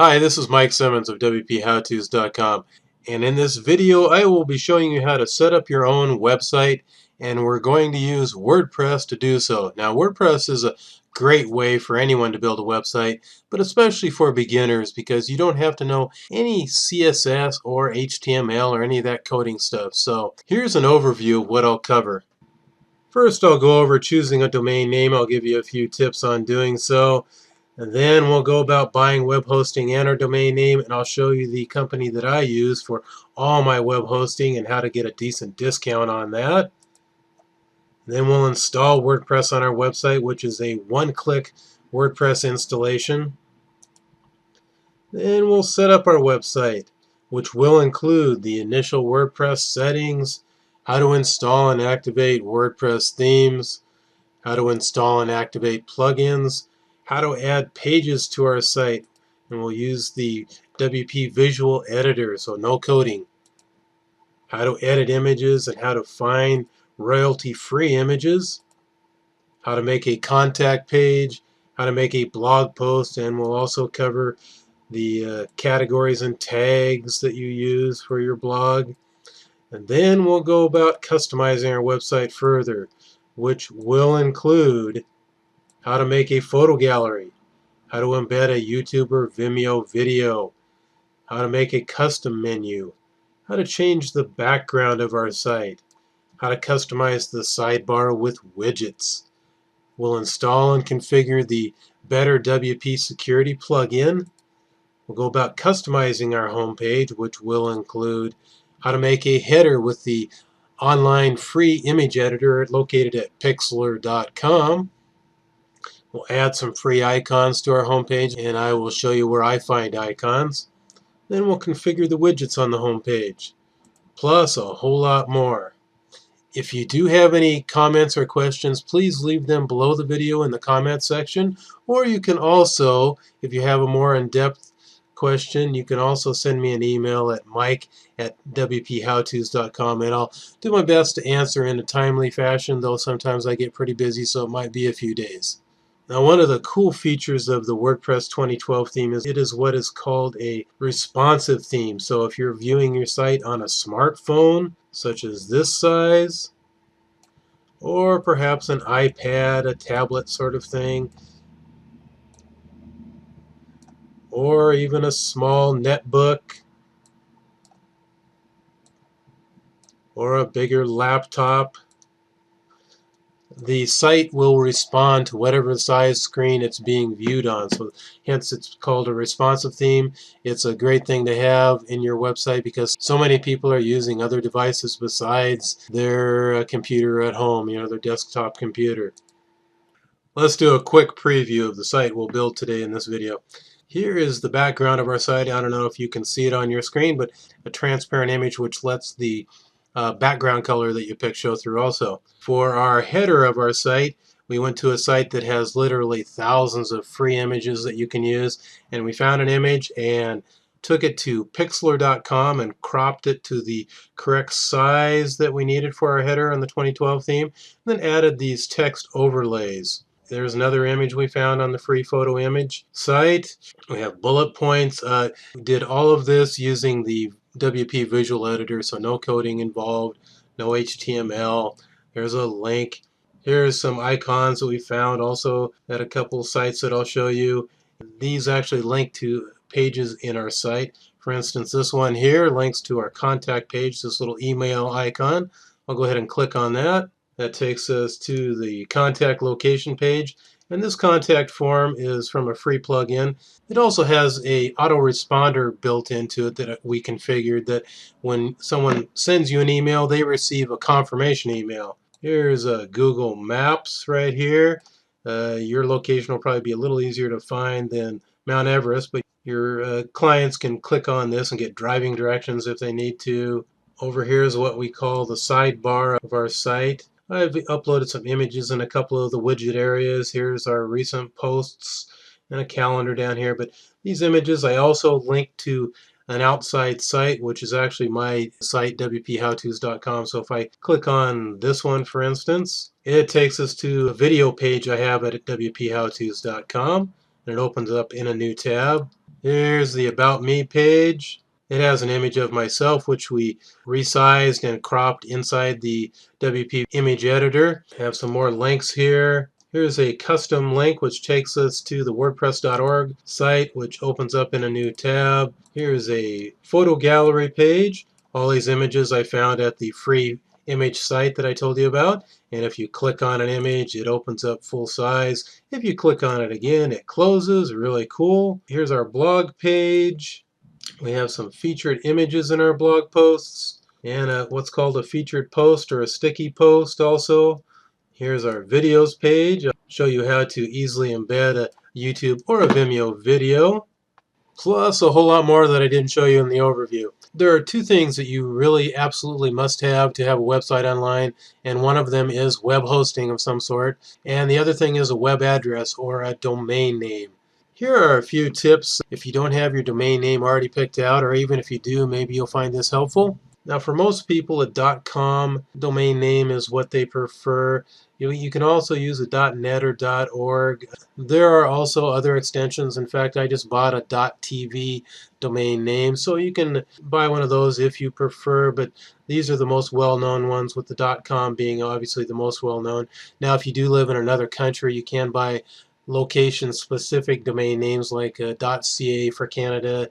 Hi, this is Mike Simmons of WPHowTos.com, and in this video I will be showing you how to set up your own website, and we're going to use WordPress to do so. Now, WordPress is a great way for anyone to build a website, but especially for beginners because you don't have to know any CSS or HTML or any of that coding stuff. So here's an overview of what I'll cover. First, I'll go over choosing a domain name. I'll give you a few tips on doing so. And then we'll go about buying web hosting and our domain name, and I'll show you the company that I use for all my web hosting and how to get a decent discount on that. Then we'll install WordPress on our website, which is a one-click WordPress installation. Then we'll set up our website, which will include the initial WordPress settings, how to install and activate WordPress themes, how to install and activate plugins, how to add pages to our site, and we'll use the WP Visual Editor, so no coding, how to edit images and how to find royalty-free images, how to make a contact page, how to make a blog post, and we'll also cover the categories and tags that you use for your blog. And then we'll go about customizing our website further, which will include how to make a photo gallery, how to embed a YouTube or Vimeo video, how to make a custom menu, how to change the background of our site, how to customize the sidebar with widgets. We'll install and configure the Better WP Security plugin. We'll go about customizing our homepage, which will include how to make a header with the online free image editor located at pixlr.com. We'll add some free icons to our homepage, and I will show you where I find icons. Then we'll configure the widgets on the homepage, plus a whole lot more. If you do have any comments or questions, please leave them below the video in the comment section, or you can also, if you have a more in-depth question, you can also send me an email at mike@wphowtos.com, and I'll do my best to answer in a timely fashion, though sometimes I get pretty busy, so it might be a few days. Now, one of the cool features of the WordPress 2012 theme is it is what is called a responsive theme. So if you're viewing your site on a smartphone, such as this size, or perhaps an iPad, a tablet sort of thing, or even a small netbook, or a bigger laptop, the site will respond to whatever size screen it's being viewed on. So hence it's called a responsive theme. It's a great thing to have in your website because so many people are using other devices besides their computer at home, their desktop computer. Let's do a quick preview of the site we'll build today in this video. Here is the background of our site. I don't know if you can see it on your screen, but a transparent image which lets the background color that you pick show through also. For our header of our site, we went to a site that has literally thousands of free images that you can use, and we found an image and took it to pixlr.com and cropped it to the correct size that we needed for our header on the 2012 theme, and then added these text overlays. There's another image we found on the free photo image site. We have bullet points. We did all of this using the WP Visual Editor, so no coding involved, no HTML. There's a link. Here's some icons that we found also at a couple sites that I'll show you. These actually link to pages in our site. For instance, this one here links to our contact page, this little email icon. I'll go ahead and click on that. That takes us to the contact location page, and this contact form is from a free plugin. It also has a AutoResponder built into it that we configured, that when someone sends you an email, they receive a confirmation email. Here's Google Maps right here. Your location will probably be a little easier to find than Mount Everest, but your clients can click on this and get driving directions if they need to. Over here is what we call the sidebar of our site. I've uploaded some images in a couple of the widget areas. Here's our recent posts and a calendar down here. But these images I also linked to an outside site, which is actually my site, wphowtos.com. So if I click on this one, for instance, it takes us to a video page I have at wphowtos.com, and it opens up in a new tab. Here's the About Me page. It has an image of myself, which we resized and cropped inside the WP image editor. Have some more links here. Here's a custom link which takes us to the WordPress.org site, which opens up in a new tab. Here's a photo gallery page. All these images I found at the free image site that I told you about. And if you click on an image, it opens up full size. If you click on it again, it closes. Really cool. Here's our blog page. We have some featured images in our blog posts and what's called a featured post or a sticky post also. Here's our videos page. I'll show you how to easily embed a YouTube or a Vimeo video, plus a whole lot more that I didn't show you in the overview. There are two things that you really absolutely must have to have a website online, and one of them is web hosting of some sort, and the other thing is a web address or a domain name. Here are a few tips if you don't have your domain name already picked out, or even if you do, maybe you'll find this helpful. Now, for most people, a .com domain name is what they prefer. You can also use a .net or .org. There are also other extensions. In fact, I just bought a .tv domain name, so you can buy one of those if you prefer, but these are the most well-known ones, with the .com being obviously the most well-known. Now, if you do live in another country, you can buy location-specific domain names like .ca for Canada,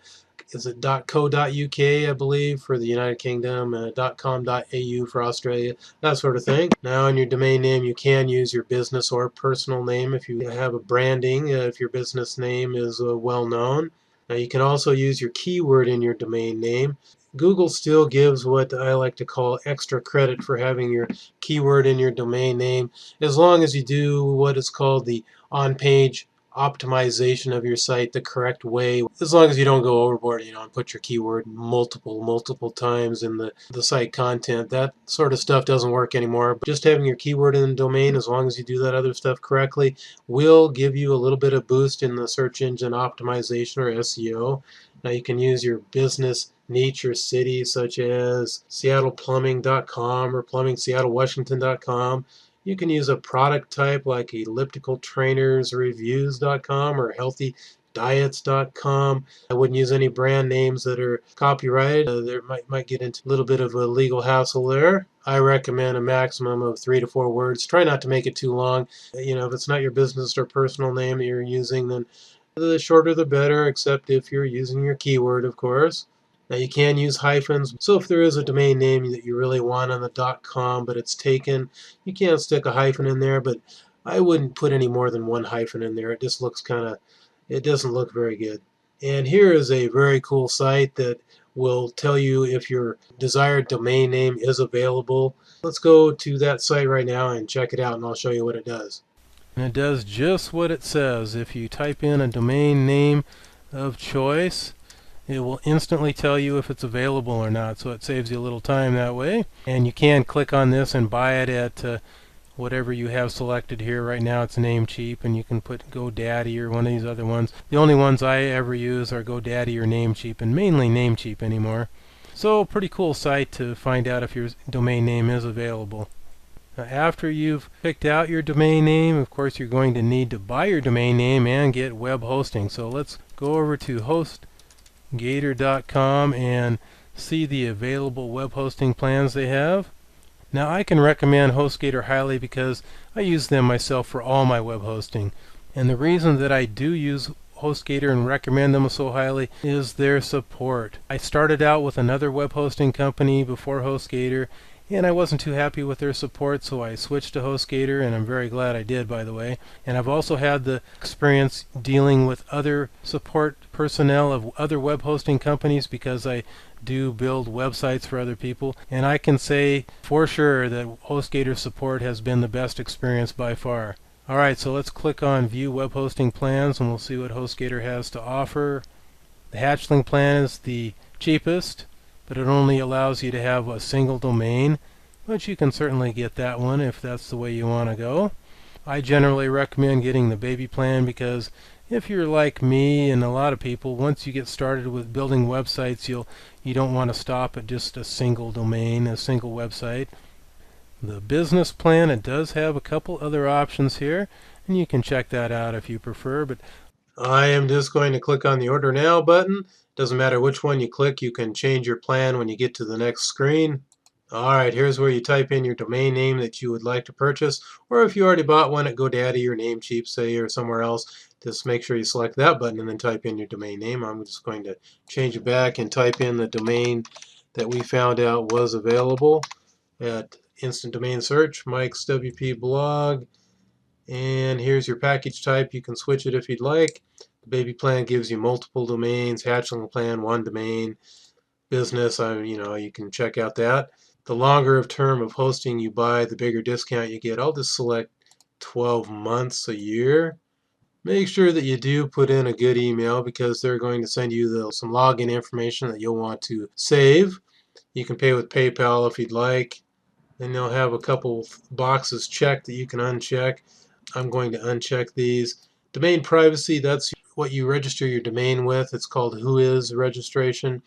is it .co.uk, I believe, for the United Kingdom, .com.au for Australia, that sort of thing. Now, in your domain name, you can use your business or personal name if you have a branding, if your business name is well known. Now, you can also use your keyword in your domain name. Google still gives what I like to call extra credit for having your keyword in your domain name, as long as you do what is called the on-page optimization of your site the correct way, as long as you don't go overboard, and put your keyword multiple times in the site content. That sort of stuff doesn't work anymore. But just having your keyword in the domain, as long as you do that other stuff correctly, will give you a little bit of boost in the search engine optimization or SEO. Now, you can use your business niche or city, such as seattleplumbing.com or plumbingseattlewashington.com. You can use a product type like ellipticaltrainersreviews.com or healthydiets.com. I wouldn't use any brand names that are copyrighted. There might get into a little bit of a legal hassle there. I recommend a maximum of 3 to 4 words. Try not to make it too long. If it's not your business or personal name that you're using, then the shorter the better, except if you're using your keyword, of course. Now, you can use hyphens, so if there is a domain name that you really want on the .com but it's taken, you can stick a hyphen in there, but I wouldn't put any more than one hyphen in there. It just looks it doesn't look very good. And here is a very cool site that will tell you if your desired domain name is available. Let's go to that site right now and check it out, and I'll show you what it does. And it does just what it says. If you type in a domain name of choice, it will instantly tell you if it's available or not, so it saves you a little time that way. And you can click on this and buy it at whatever you have selected here. Right now it's Namecheap, and you can put GoDaddy or one of these other ones. The only ones I ever use are GoDaddy or Namecheap, and mainly Namecheap anymore. So pretty cool site to find out if your domain name is available. Now, after you've picked out your domain name, of course you're going to need to buy your domain name and get web hosting. So let's go over to HostGator.com and see the available web hosting plans they have. Now, I can recommend HostGator highly because I use them myself for all my web hosting. And the reason that I do use HostGator and recommend them so highly is their support. I started out with another web hosting company before HostGator, and I wasn't too happy with their support, so I switched to HostGator, and I'm very glad I did, by the way. And I've also had the experience dealing with other support personnel of other web hosting companies because I do build websites for other people, and I can say for sure that HostGator support has been the best experience by far. Alright, so let's click on View Web Hosting Plans, and we'll see what HostGator has to offer. The Hatchling plan is the cheapest, but it only allows you to have a single domain, but you can certainly get that one if that's the way you want to go. I generally recommend getting the baby plan because if you're like me and a lot of people, once you get started with building websites, you don't want to stop at just a single domain, a single website. The business plan, it does have a couple other options here, and you can check that out if you prefer. But I am just going to click on the Order Now button. Doesn't matter which one you click, you can change your plan when you get to the next screen. Alright, here's where you type in your domain name that you would like to purchase, or if you already bought one at GoDaddy or Namecheap, say, or somewhere else, just make sure you select that button and then type in your domain name. I'm just going to change it back and type in the domain that we found out was available at Instant Domain Search, Mike's WP Blog. And here's your package type. You can switch it if you'd like. The baby plan gives you multiple domains. Hatchling plan, one domain. Business, you can check out that. The longer of term of hosting you buy, the bigger discount you get. I'll just select 12 months a year. Make sure that you do put in a good email because they're going to send you some login information that you'll want to save. You can pay with PayPal if you'd like. Then they'll have a couple boxes checked that you can uncheck. I'm going to uncheck these. Domain privacy, that's what you register your domain with. It's called Whois registration,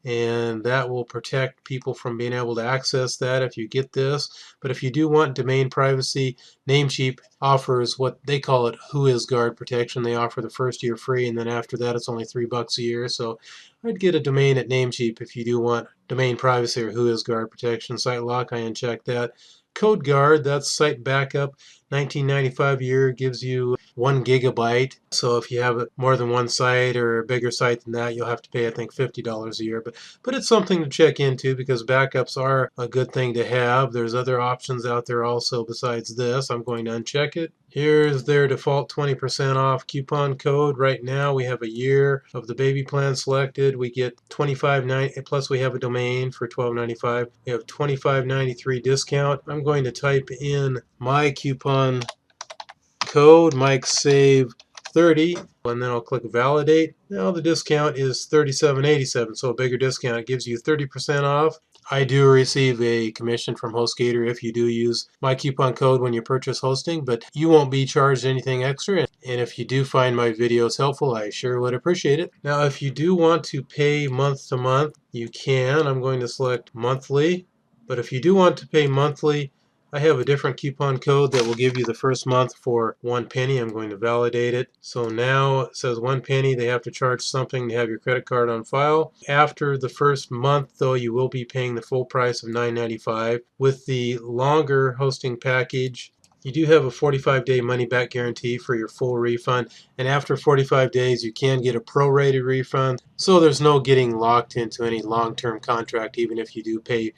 and that will protect people from being able to access that if you get this. But if you do want domain privacy, Namecheap offers what they call it Whois Guard protection. They offer the first year free, and then after that it's only $3 a year. So I'd get a domain at Namecheap if you do want domain privacy or Whois Guard protection. Site lock, I uncheck that. Code Guard, that's site backup. 1995 a year gives you 1 gigabyte. So if you have more than one site or a bigger site than that, you'll have to pay, I think, $50 a year. But it's something to check into because backups are a good thing to have. There's other options out there also besides this. I'm going to uncheck it. Here's their default 20% off coupon code. Right now we have a year of the baby plan selected. We get $25.90 plus we have a domain for $12.95. We have $25.93 discount. I'm going to type in my coupon code, Mike Save 30, and then I'll click validate. Now the discount is $37.87, so a bigger discount. It gives you 30% off. I do receive a commission from HostGator if you do use my coupon code when you purchase hosting, but you won't be charged anything extra. And if you do find my videos helpful, I sure would appreciate it. Now, if you do want to pay month to month, you can. I'm going to select monthly, but if you do want to pay monthly, I have a different coupon code that will give you the first month for 1 penny. I'm going to validate it. So now it says 1 penny. They have to charge something to have your credit card on file. After the first month, though, you will be paying the full price of $9.95. With the longer hosting package, you do have a 45-day money-back guarantee for your full refund. And after 45 days, you can get a prorated refund. So there's no getting locked into any long-term contract, even if you do pay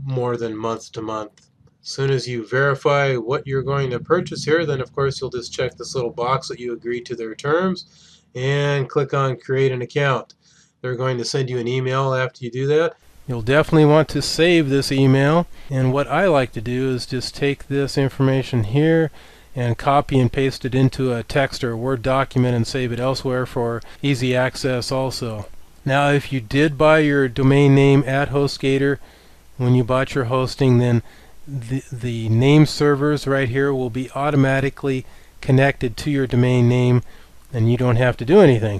more than month to month. As soon as you verify what you're going to purchase here, then of course you'll just check this little box that you agree to their terms and click on create an account. They're going to send you an email after you do that. You'll definitely want to save this email, and what I like to do is just take this information here and copy and paste it into a text or a Word document and save it elsewhere for easy access also. Now if you did buy your domain name at HostGator when you bought your hosting, then the name servers right here will be automatically connected to your domain name and you don't have to do anything.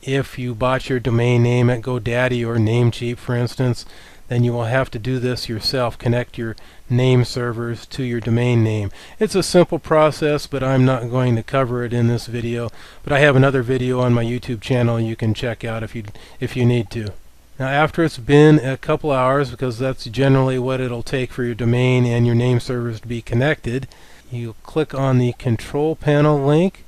If you bought your domain name at GoDaddy or Namecheap, for instance, then you will have to do this yourself, connect your name servers to your domain name. It's a simple process, but I'm not going to cover it in this video, but I have another video on my YouTube channel you can check out if you need to. Now after it's been a couple hours, because that's generally what it'll take for your domain and your name servers to be connected, you click on the control panel link.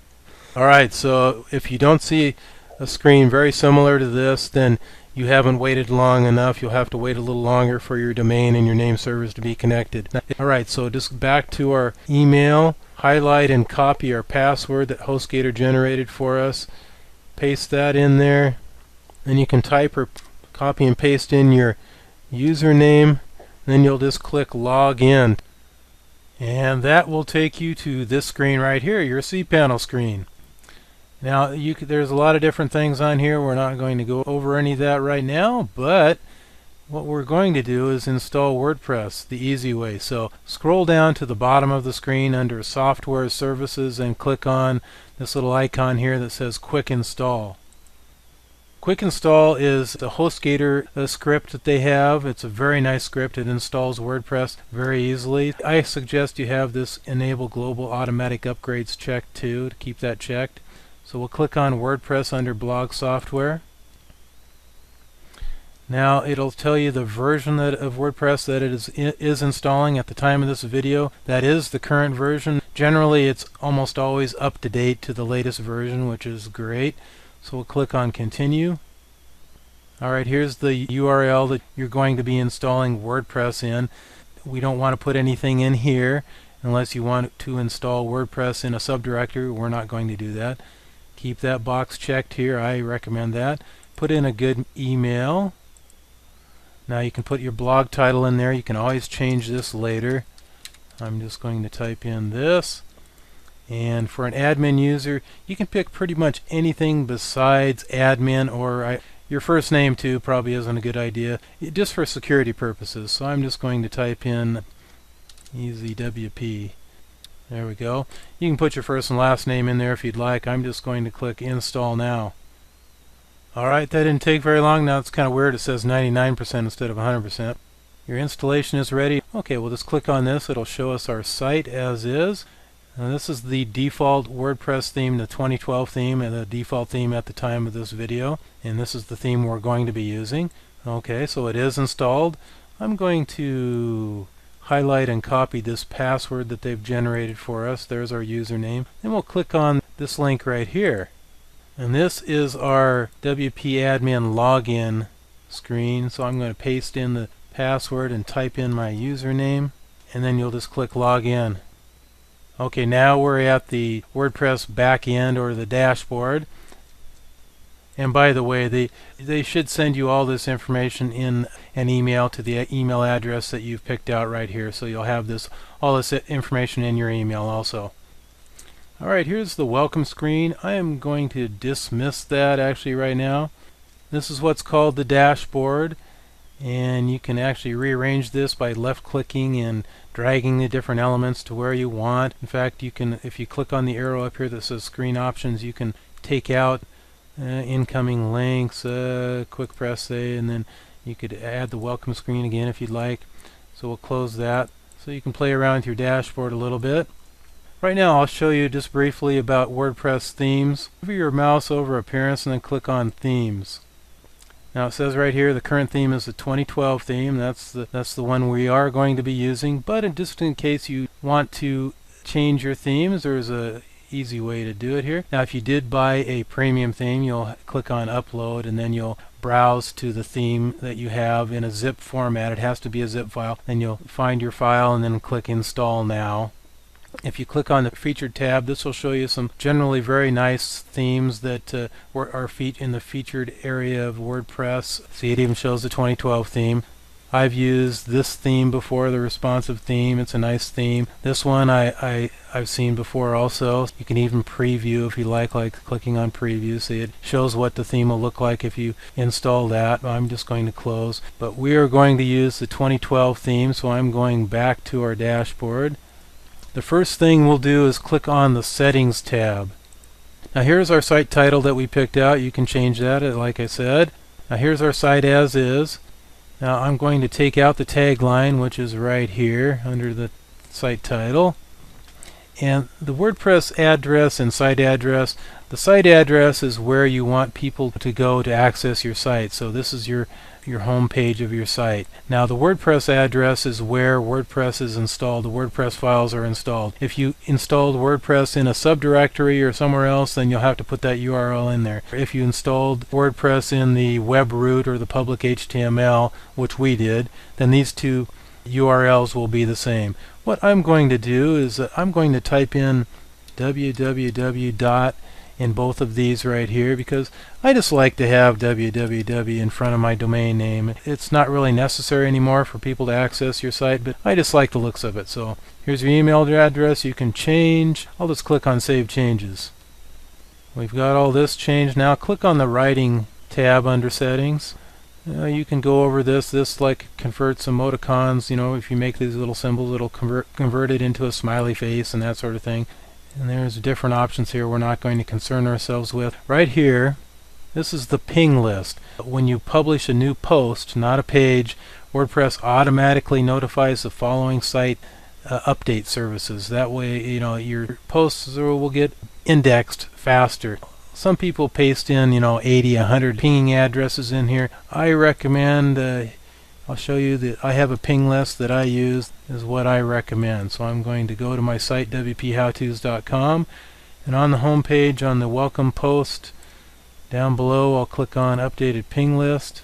Alright, so if you don't see a screen very similar to this, then you haven't waited long enough. You'll have to wait a little longer for your domain and your name servers to be connected. Alright, so just back to our email, highlight and copy our password that HostGator generated for us, paste that in there, then you can type or copy and paste in your username, then you'll just click log in, and that will take you to this screen right here, your cPanel screen. Now there's a lot of different things on here. We're not going to go over any of that right now, but what we're going to do is install WordPress the easy way. So scroll down to the bottom of the screen under Software Services and click on this little icon here that says Quick Install. Quick Install is the HostGator script that they have. It's a very nice script. It installs WordPress very easily. I suggest you have this Enable Global Automatic Upgrades checked too, to keep that checked. So we'll click on WordPress under Blog Software. Now it'll tell you the version of WordPress that it is installing at the time of this video. That is the current version. Generally it's almost always up to date to the latest version, which is great. So we'll click on Continue. Alright, here's the URL that you're going to be installing WordPress in. We don't want to put anything in here unless you want to install WordPress in a subdirectory. We're not going to do that. Keep that box checked here. I recommend that. Put in a good email. Now you can put your blog title in there. You can always change this later. I'm just going to type in this. And for an admin user, you can pick pretty much anything besides admin, or your first name too probably isn't a good idea, just for security purposes. So I'm just going to type in EasyWP. There we go. You can put your first and last name in there if you'd like. I'm just going to click Install Now. Alright, that didn't take very long. Now it's kind of weird. It says 99% instead of 100%. Your installation is ready. Okay, we'll just click on this. It'll show us our site as is. Now this is the default WordPress theme, the 2012 theme, and the default theme at the time of this video. And this is the theme we're going to be using. Okay, so it is installed. I'm going to highlight and copy this password that they've generated for us. There's our username. Then we'll click on this link right here. And this is our WP admin login screen. So I'm going to paste in the password and type in my username, and then you'll just click login. Okay, now we're at the WordPress backend or the dashboard. And by the way, they should send you all this information in an email to the email address that you've picked out right here. So you'll have all this information in your email also. Alright, here's the welcome screen. I am going to dismiss that actually right now. This is what's called the dashboard, and you can actually rearrange this by left clicking and dragging the different elements to where you want. In fact, you can, if you click on the arrow up here that says screen options, you can take out incoming links, quick press say, and then you could add the welcome screen again if you'd like. So we'll close that. So you can play around with your dashboard a little bit. Right now I'll show you just briefly about WordPress themes. Hover your mouse over Appearance and then click on Themes. Now it says right here the current theme is the 2012 theme. That's the one we are going to be using, but just in case you want to change your themes, there's a easy way to do it here. Now if you did buy a premium theme, you'll click on Upload, and then you'll browse to the theme that you have in a zip format. It has to be a zip file. Then you'll find your file and then click Install Now. If you click on the Featured tab, this will show you some generally very nice themes that are in the featured area of WordPress. See, it even shows the 2012 theme. I've used this theme before, the responsive theme. It's a nice theme. This one I've seen before also. You can even preview if you like clicking on Preview. See, it shows what the theme will look like if you install that. I'm just going to close. But we are going to use the 2012 theme, so I'm going back to our dashboard. The first thing we'll do is click on the Settings tab. Now here's our site title that we picked out. You can change that, like I said. Now here's our site as is. Now I'm going to take out the tagline, which is right here under the site title. And the WordPress address and site address. The site address is where you want people to go to access your site. So this is your home page of your site. Now the WordPress address is where WordPress is installed. The WordPress files are installed. If you installed WordPress in a subdirectory or somewhere else, then you'll have to put that URL in there. If you installed WordPress in the web root or the public HTML, which we did, then these two URLs will be the same. What I'm going to do is I'm going to type in www. in both of these right here, because I just like to have www in front of my domain name. It's not really necessary anymore for people to access your site, but I just like the looks of it. So here's your email address. You can change. I'll just click on Save Changes. We've got all this changed. Now click on the Writing tab under Settings. You can go over this. This converts emoticons. If you make these little symbols, it'll convert it into a smiley face and that sort of thing. And there's different options here we're not going to concern ourselves with. Right here, this is the ping list. When you publish a new post, not a page, WordPress automatically notifies the following site update services. That way, your posts will get indexed faster. Some people paste in, 80, 100 pinging addresses in here. I recommend, I'll show you that I have a ping list that I use, is what I recommend. So I'm going to go to my site, wphowtos.com, and on the home page, on the welcome post, down below, I'll click on updated ping list.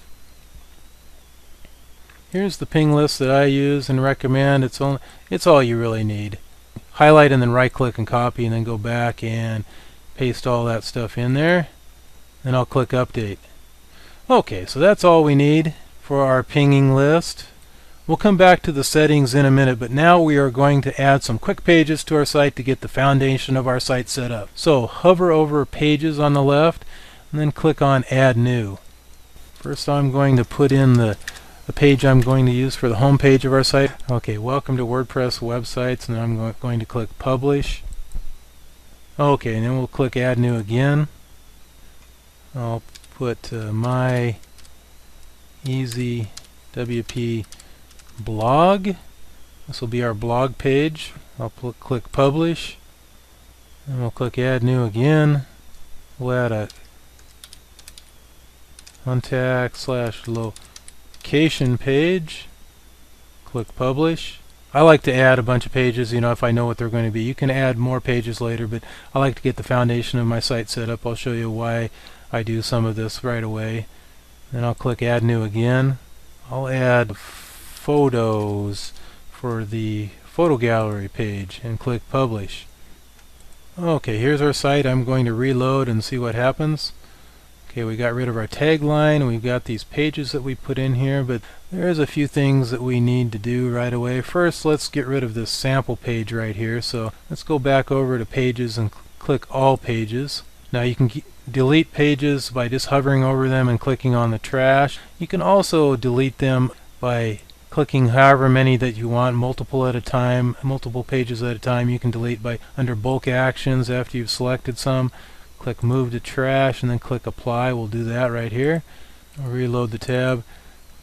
Here's the ping list that I use and recommend. It's all you really need. Highlight and then right click and copy, and then go back and paste all that stuff in there. Then I'll click update. Okay, so that's all we need for our pinging list. We'll come back to the settings in a minute, but now we are going to add some quick pages to our site to get the foundation of our site set up. So hover over pages on the left and then click on add new. First I'm going to put in the page I'm going to use for the home page of our site. Okay, welcome to WordPress websites, and then I'm going to click publish. Okay, and then we'll click add new again. I'll put my easy WP blog. This will be our blog page. I'll click publish, and we'll click add new again. We'll add a contact/location page. Click publish. I like to add a bunch of pages, if I know what they're going to be. You can add more pages later, but I like to get the foundation of my site set up. I'll show you why I do some of this right away. Then I'll click add new again. I'll add photos for the photo gallery page and click publish. Okay, here's our site. I'm going to reload and see what happens. Okay, we got rid of our tagline, and we've got these pages that we put in here, but there's a few things that we need to do right away. First, let's get rid of this sample page right here. So let's go back over to pages and click all pages. Now you can delete pages by just hovering over them and clicking on the trash. You can also delete them by clicking however many that you want, multiple at a time, multiple pages at a time. You can delete by under bulk actions after you've selected some. Click move to trash and then click apply. We'll do that right here. I'll reload the tab.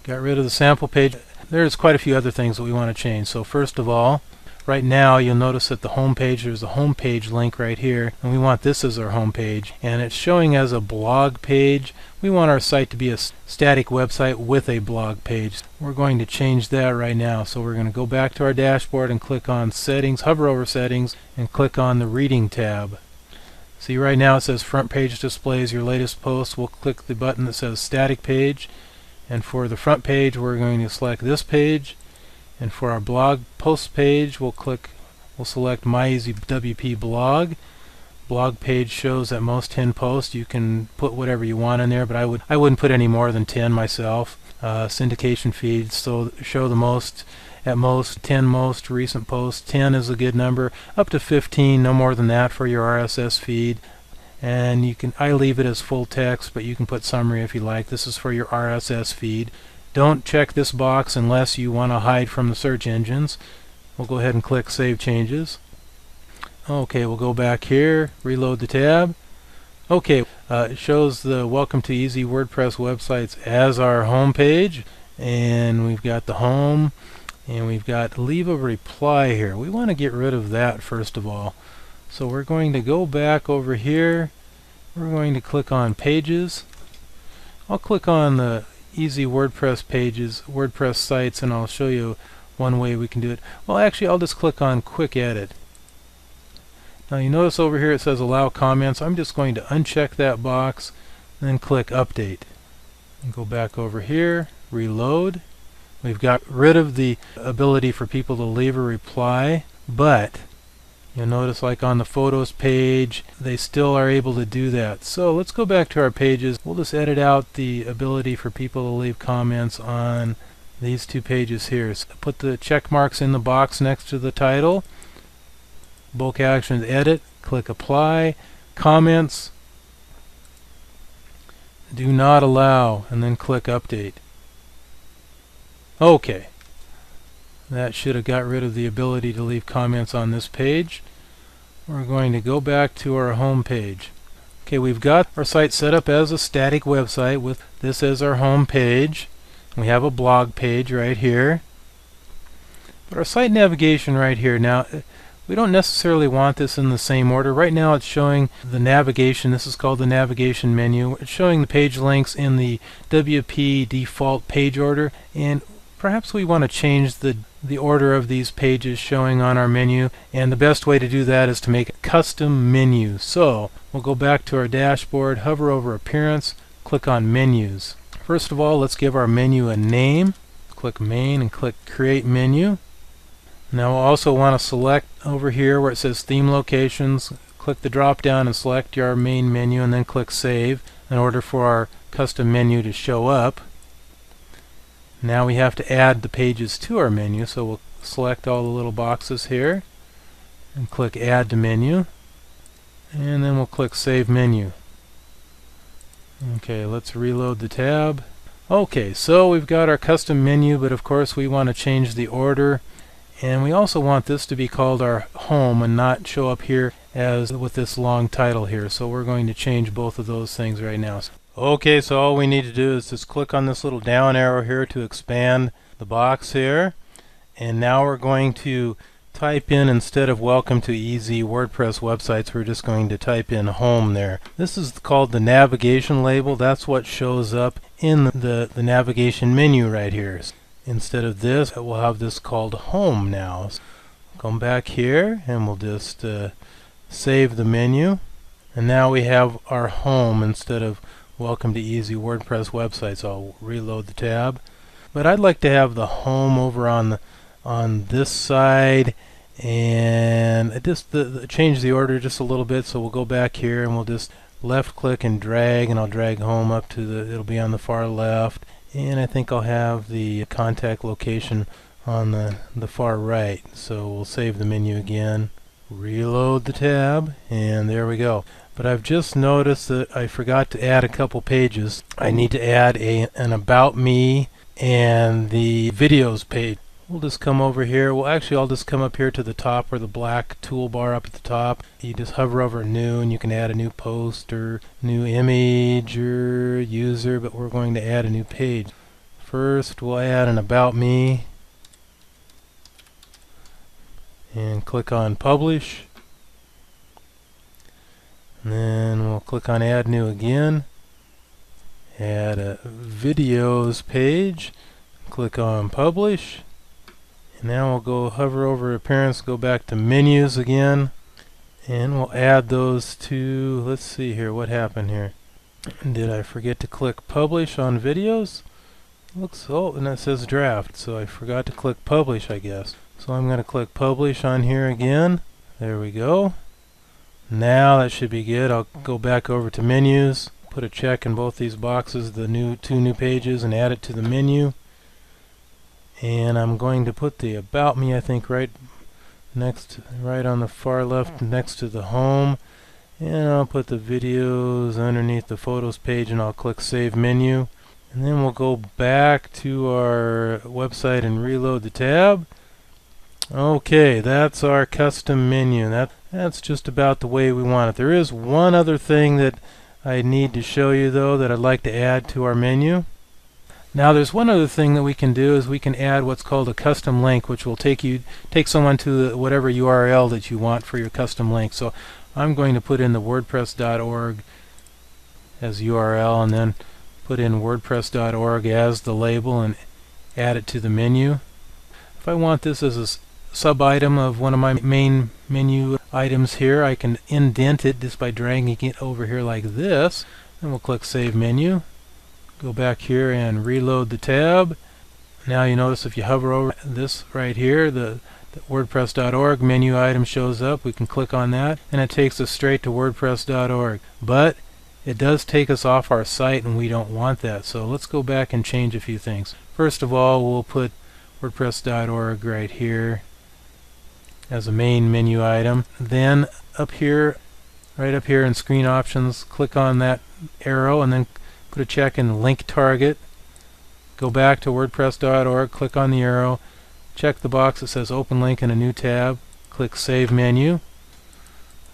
Got rid of the sample page. There's quite a few other things that we want to change. So first of all, right now you'll notice that the home page, there's a home page link right here, and we want this as our home page, and it's showing as a blog page. We want our site to be a static website with a blog page. We're going to change that right now. So we're going to go back to our dashboard and click on settings, hover over settings, and click on the reading tab. See, right now it says front page displays your latest post. We'll click the button that says static page, and for the front page we're going to select this page, and for our blog post page we'll select my easy WP blog. Blog page shows at most 10 posts. You can put whatever you want in there, but I wouldn't put any more than 10 myself. Syndication feeds, so show the at most 10 most recent posts. 10 is a good number, up to 15, no more than that for your RSS feed. And I leave it as full text, but you can put summary if you like. This is for your RSS feed. Don't check this box unless you want to hide from the search engines. We'll go ahead and click save changes. Okay, we'll go back here, reload the tab. Okay, it shows the welcome to easy WordPress websites as our home page, and we've got the home. And we've got leave a reply here. We want to get rid of that first of all. So we're going to go back over here. We're going to click on pages. I'll click on the easy WordPress pages, WordPress sites, and I'll show you one way we can do it. Well, actually, I'll just click on quick edit. Now you notice over here it says allow comments. I'm just going to uncheck that box and then click update. And go back over here, reload. We've got rid of the ability for people to leave a reply, but you'll notice like on the photos page, they still are able to do that. So let's go back to our pages. We'll just edit out the ability for people to leave comments on these two pages here. So put the check marks in the box next to the title. Bulk actions, edit, click apply, comments, do not allow, and then click update. Okay, that should have got rid of the ability to leave comments on this page. We're going to go back to our home page. Okay, we've got our site set up as a static website with this as our home page. We have a blog page right here. But our site navigation right here, now We don't necessarily want this in the same order. Right now it's showing the navigation. This is called the navigation menu. It's showing the page links in the WP default page order, and perhaps we want to change the order of these pages showing on our menu, and the best way to do that is to make a custom menu. So we'll go back to our dashboard, hover over Appearance, click on Menus. First of all, let's give our menu a name. Click Main and click Create Menu. Now we'll also want to select over here where it says Theme Locations, click the drop down and select your main menu, and then click Save in order for our custom menu to show up. Now we have to add the pages to our menu, so we'll select all the little boxes here and click Add to Menu, and then we'll click Save Menu. Okay, let's reload the tab. Okay, so we've got our custom menu, but of course we want to change the order. And we also want this to be called our home and not show up here as with this long title here. So we're going to change both of those things right now. Okay, so all we need to do is just click on this little down arrow here to expand the box here. And now we're going to type in, instead of welcome to easy WordPress websites, we're just going to type in home there. This is called the navigation label. That's what shows up in the navigation menu right here. Instead of this, we'll have this called home now. Come back here and we'll just save the menu. And now we have our home instead of welcome to easy WordPress websites. I'll reload the tab. But I'd like to have the home over on this side, and just change the order just a little bit. So we'll go back here and we'll just left click and drag, and I'll drag home up to it'll be on the far left. And I think I'll have the contact location on the far right. So we'll save the menu again, reload the tab, and there we go. But I've just noticed that I forgot to add a couple pages. I need to add an About Me and the Videos page. We'll just come over here. Well, actually, I'll just come up here to the top where the black toolbar up at the top. You just hover over New, and you can add a new post or new image or user, but we're going to add a new page. First, we'll add an About Me and click on Publish. And then we'll click on Add New again. Add a Videos page. Click on Publish. Now we'll go hover over Appearance, go back to Menus again, and we'll add those to, let's see here, what happened here. Did I forget to click Publish on Videos? Looks, oh, and that says Draft, so I forgot to click Publish, I guess. So I'm going to click Publish on here again. There we go. Now that should be good. I'll go back over to Menus, put a check in both these boxes, the two new pages, and add it to the menu. And I'm going to put the About Me, I think, right on the far left next to the home. And I'll put the videos underneath the photos page, and I'll click Save Menu. And then we'll go back to our website and reload the tab. Okay, that's our custom menu. That's just about the way we want it. There is one other thing that I need to show you, though, that I'd like to add to our menu. Now there's one other thing that we can do, is we can add what's called a custom link, which will take someone to whatever URL that you want for your custom link. So I'm going to put in the WordPress.org as URL, and then put in WordPress.org as the label and add it to the menu. If I want this as a sub-item of one of my main menu items here, I can indent it just by dragging it over here like this. Then we'll click Save Menu. Go back here and reload the tab. Now you notice if you hover over this right here, the WordPress.org menu item shows up. We can click on that, and it takes us straight to WordPress.org. But it does take us off our site, and we don't want that. So let's go back and change a few things. First of all, we'll put WordPress.org right here as a main menu item. Then up here, right up here in Screen Options, click on that arrow, and then put a check in Link Target. Go back to WordPress.org, click on the arrow, check the box that says Open Link in a new tab, click Save Menu.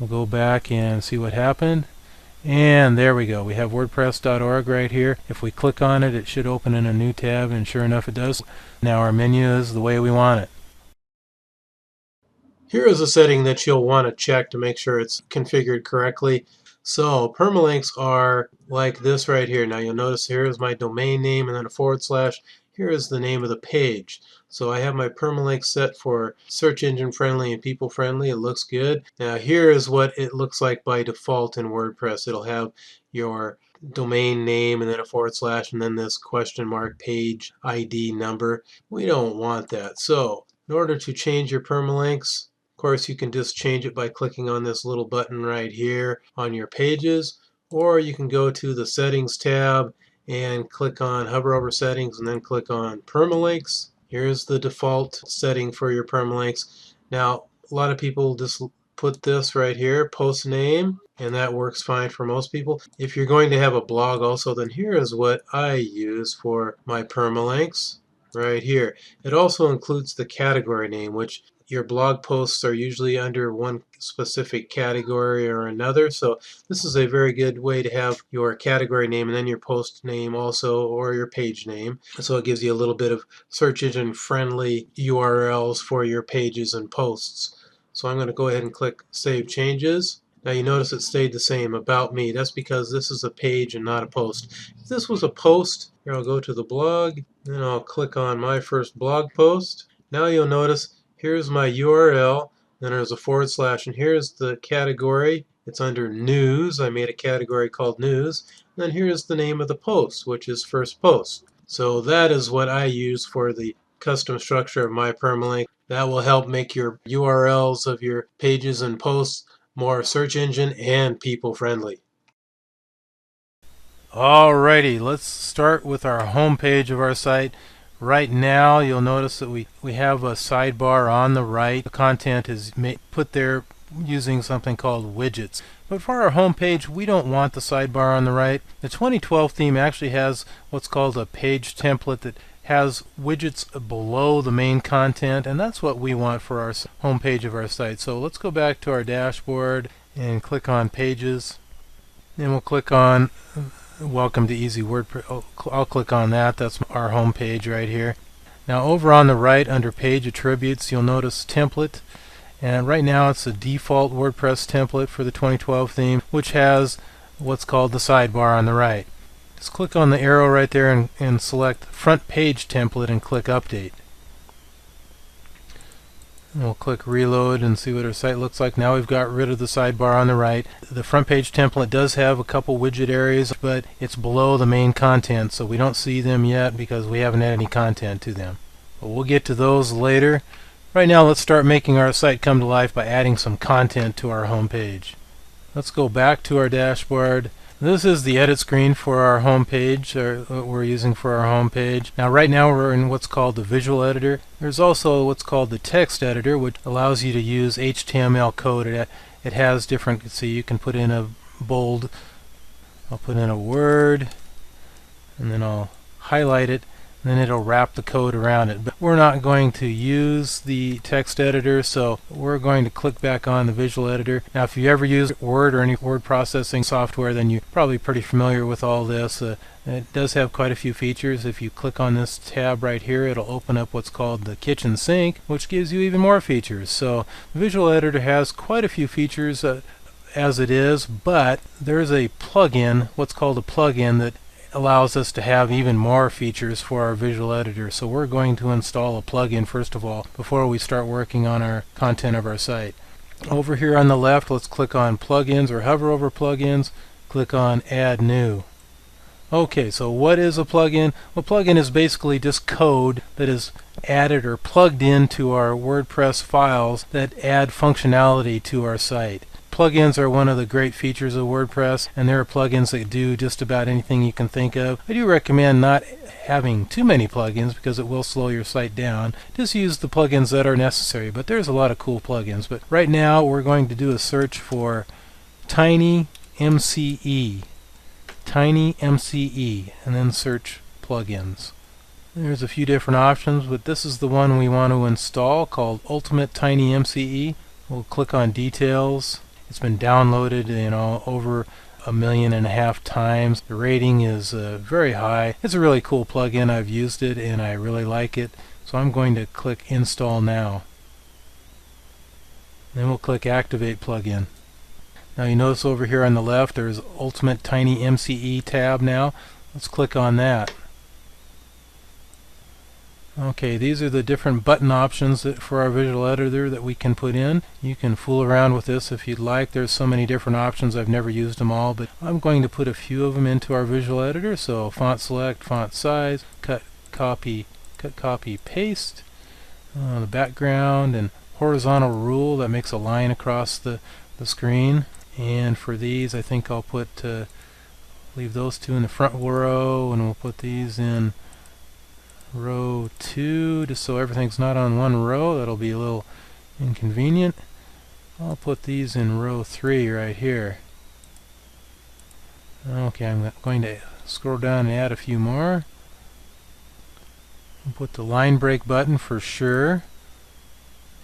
We'll go back and see what happened. And there we go. We have WordPress.org right here. If we click on it, it should open in a new tab, and sure enough it does. Now our menu is the way we want it. Here is a setting that you'll want to check to make sure it's configured correctly. So permalinks are like this right here. Now you'll notice here is my domain name and then a forward slash. Here is the name of the page. So I have my permalinks set for search engine friendly and people friendly. It looks good. Now here is what it looks like by default in WordPress. It'll have your domain name and then a forward slash and then this question mark page ID number. We don't want that. So in order to change your permalinks, of course, you can just change it by clicking on this little button right here on your pages, or you can go to the Settings tab and click on hover over Settings and then click on Permalinks. Here's the default setting for your permalinks. Now, a lot of people just put this right here, post name, and that works fine for most people. If you're going to have a blog also, then here is what I use for my permalinks right here. It also includes the category name, which your blog posts are usually under one specific category or another. So this is a very good way to have your category name and then your post name also, or your page name. So it gives you a little bit of search engine friendly URLs for your pages and posts. So I'm going to go ahead and click Save Changes. Now you notice it stayed the same, About Me. That's because this is a page and not a post. If this was a post, here I'll go to the blog, then I'll click on my first blog post. Now you'll notice here's my URL, then there's a forward slash, and here's the category. It's under News. I made a category called News. And then here's the name of the post, which is First Post. So that is what I use for the custom structure of my permalink. That will help make your URLs of your pages and posts more search engine and people friendly. Alrighty, let's start with our home page of our site. Right now you'll notice that we have a sidebar on the right. The content is put there using something called widgets. But for our home page, we don't want the sidebar on the right. The 2012 theme actually has what's called a page template that has widgets below the main content, and that's what we want for our home page of our site. So let's go back to our dashboard and click on Pages. Then we'll click on Welcome to Easy WordPress. I'll click on that. That's our home page right here. Now over on the right under Page Attributes, you'll notice Template. And right now it's a default WordPress template for the 2012 theme, which has what's called the sidebar on the right. Just click on the arrow right there and select Front Page Template and click Update. And we'll click Reload and see what our site looks like. Now we've got rid of the sidebar on the right. The front page template does have a couple widget areas, but it's below the main content, so we don't see them yet because we haven't added any content to them. But we'll get to those later. Right now let's start making our site come to life by adding some content to our home page. Let's go back to our dashboard. This is the edit screen for our home page, or what we're using for our home page. Now right now we're in what's called the visual editor. There's also what's called the text editor, which allows you to use HTML code. It has different, so you can put in a bold, I'll put in a word, and then I'll highlight it, and then it'll wrap the code around it. But we're not going to use the text editor, so we're going to click back on the visual editor. Now if you ever use Word or any word processing software, then you're probably pretty familiar with all this. It does have quite a few features. If you click on this tab right here, it'll open up what's called the kitchen sink, which gives you even more features. So the visual editor has quite a few features as it is, but there's a plugin, what's called a plugin, that allows us to have even more features for our visual editor. So we're going to install a plugin first of all before we start working on our content of our site. Over here on the left, let's click on Plugins or hover over Plugins, click on Add New. Okay, so what is a plugin? Well, plugin is basically just code that is added or plugged into our WordPress files that add functionality to our site. Plugins are one of the great features of WordPress, and there are plugins that do just about anything you can think of. I do recommend not having too many plugins because it will slow your site down. Just use the plugins that are necessary, but there's a lot of cool plugins. But right now we're going to do a search for Tiny MCE. Tiny MCE, and then search plugins. There's a few different options, but this is the one we want to install, called Ultimate Tiny MCE. We'll click on Details. It's been downloaded, over 1.5 million times. The rating is very high. It's a really cool plugin. I've used it and I really like it. So I'm going to click Install Now. Then we'll click Activate Plugin. Now you notice over here on the left there's Ultimate Tiny MCE tab now. Let's click on that. Okay, these are the different button options for our visual editor that we can put in. You can fool around with this if you'd like. There's so many different options, I've never used them all, but I'm going to put a few of them into our visual editor. So font select, font size, cut, copy, paste, the background, and horizontal rule that makes a line across the screen. And for these, I think I'll put leave those two in the front row, and we'll put these in row 2, just so everything's not on one row. That'll be a little inconvenient. I'll put these in row 3 right here. Okay, I'm going to scroll down and add a few more. We'll put the line break button for sure,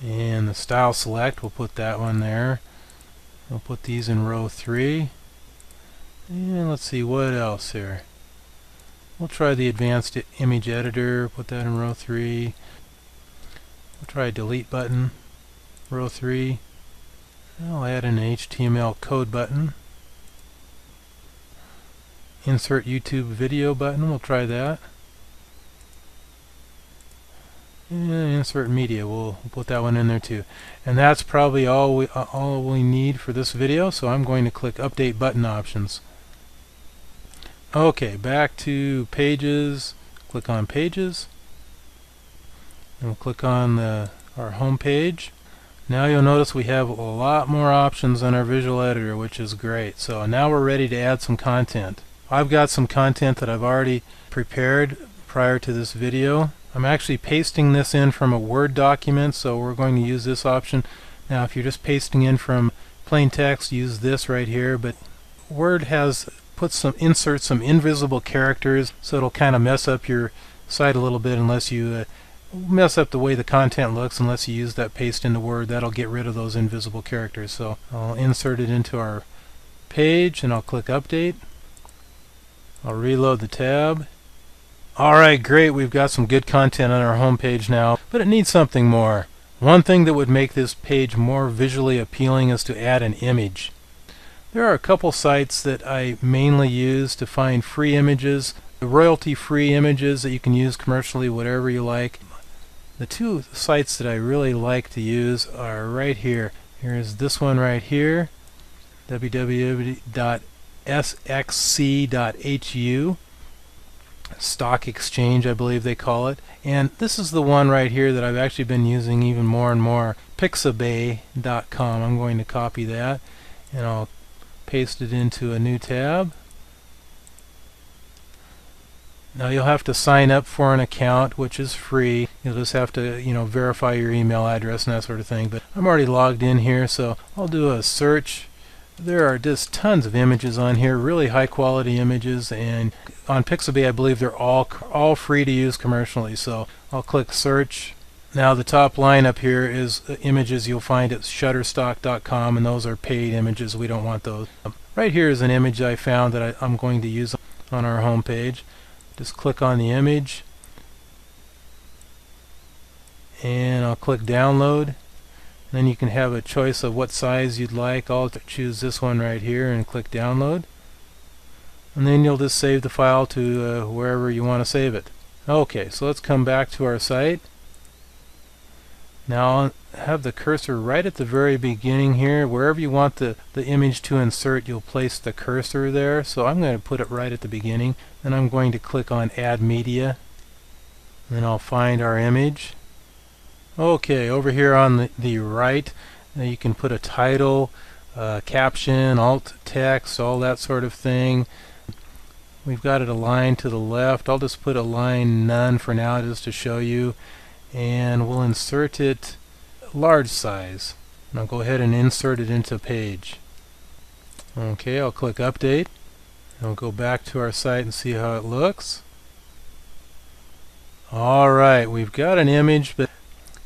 and the style select, we'll put that one there. We'll put these in row 3, and let's see what else here. We'll try the advanced image editor, put that in row 3. We'll try delete button, row 3. I'll add an HTML code button. Insert YouTube video button, we'll try that. And insert media, we'll put that one in there too. And that's probably all we need for this video, so I'm going to click Update Button Options. Okay, back to Pages. Click on Pages, and we'll click on our home page. Now you'll notice we have a lot more options on our visual editor, which is great. So now we're ready to add some content. I've got some content that I've already prepared prior to this video. I'm actually pasting this in from a Word document, so we're going to use this option. Now if you're just pasting in from plain text, use this right here, but Word has insert some invisible characters, so it'll kind of mess up your site a little bit unless you mess up the way the content looks. Unless you use that paste into Word, that'll get rid of those invisible characters. So I'll insert it into our page, and I'll click Update. I'll reload the tab. Alright, great, we've got some good content on our home page now, but it needs something more. One thing that would make this page more visually appealing is to add an image. There are a couple sites that I mainly use to find free images, royalty-free images that you can use commercially, whatever you like. The two sites that I really like to use are right here. Here's this one right here, www.sxc.hu, Stock Exchange, I believe they call it. And this is the one right here that I've actually been using even more and more, pixabay.com. I'm going to copy that, and I'll paste it into a new tab. Now you'll have to sign up for an account, which is free. You'll just have to, verify your email address and that sort of thing. But I'm already logged in here, so I'll do a search. There are just tons of images on here, really high quality images, and on Pixabay I believe they're all free to use commercially. So I'll click search. Now the top line up here is images you'll find at shutterstock.com, and those are paid images. We don't want those. Right here is an image I found that I'm going to use on our home page. Just click on the image, and I'll click download. Then you can have a choice of what size you'd like. I'll choose this one right here and click download. And then you'll just save the file to wherever you want to save it. Okay, so let's come back to our site. Now I'll have the cursor right at the very beginning here. Wherever you want the image to insert, you'll place the cursor there. So I'm going to put it right at the beginning. Then I'm going to click on Add Media. Then I'll find our image. Okay, over here on the right, you can put a title, caption, alt text, all that sort of thing. We've got it aligned to the left. I'll just put align none for now just to show you, and we'll insert it large size. And I'll go ahead and insert it into page. Okay, I'll click Update. And we'll go back to our site and see how it looks. Alright, we've got an image, but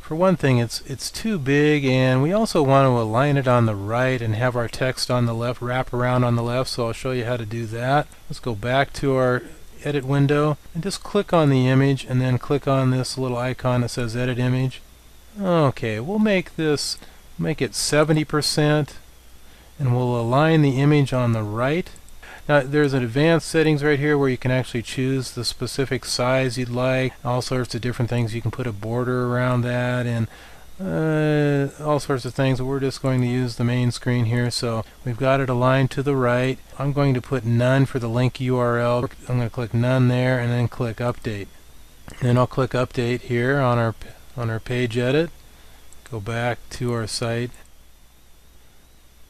for one thing, it's too big, and we also want to align it on the right and have our text on the left, wrap around on the left, so I'll show you how to do that. Let's go back to our edit window and just click on the image, and then click on this little icon that says Edit Image. Okay, we'll make this Make it 70%, and we'll align the image on the right. Now there's an advanced settings right here where you can actually choose the specific size you'd like, all sorts of different things. You can put a border around that and all sorts of things. We're just going to use the main screen here, so we've got it aligned to the right. I'm going to put none for the link URL. I'm going to click none there and then click update. Then I'll click update here on our page edit. Go back to our site.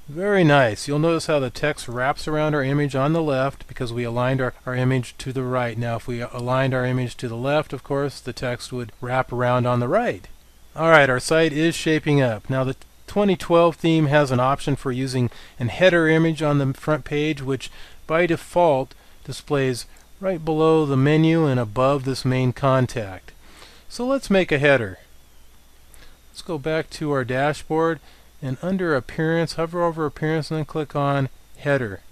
Very nice. You'll notice how the text wraps around our image on the left because we aligned our image to the right. Now if we aligned our image to the left, of course, the text would wrap around on the right. Alright, our site is shaping up. Now the 2012 theme has an option for using an header image on the front page, which by default displays right below the menu and above this main contact. So let's make a header. Let's go back to our dashboard, and under Appearance, hover over Appearance and then click on Header.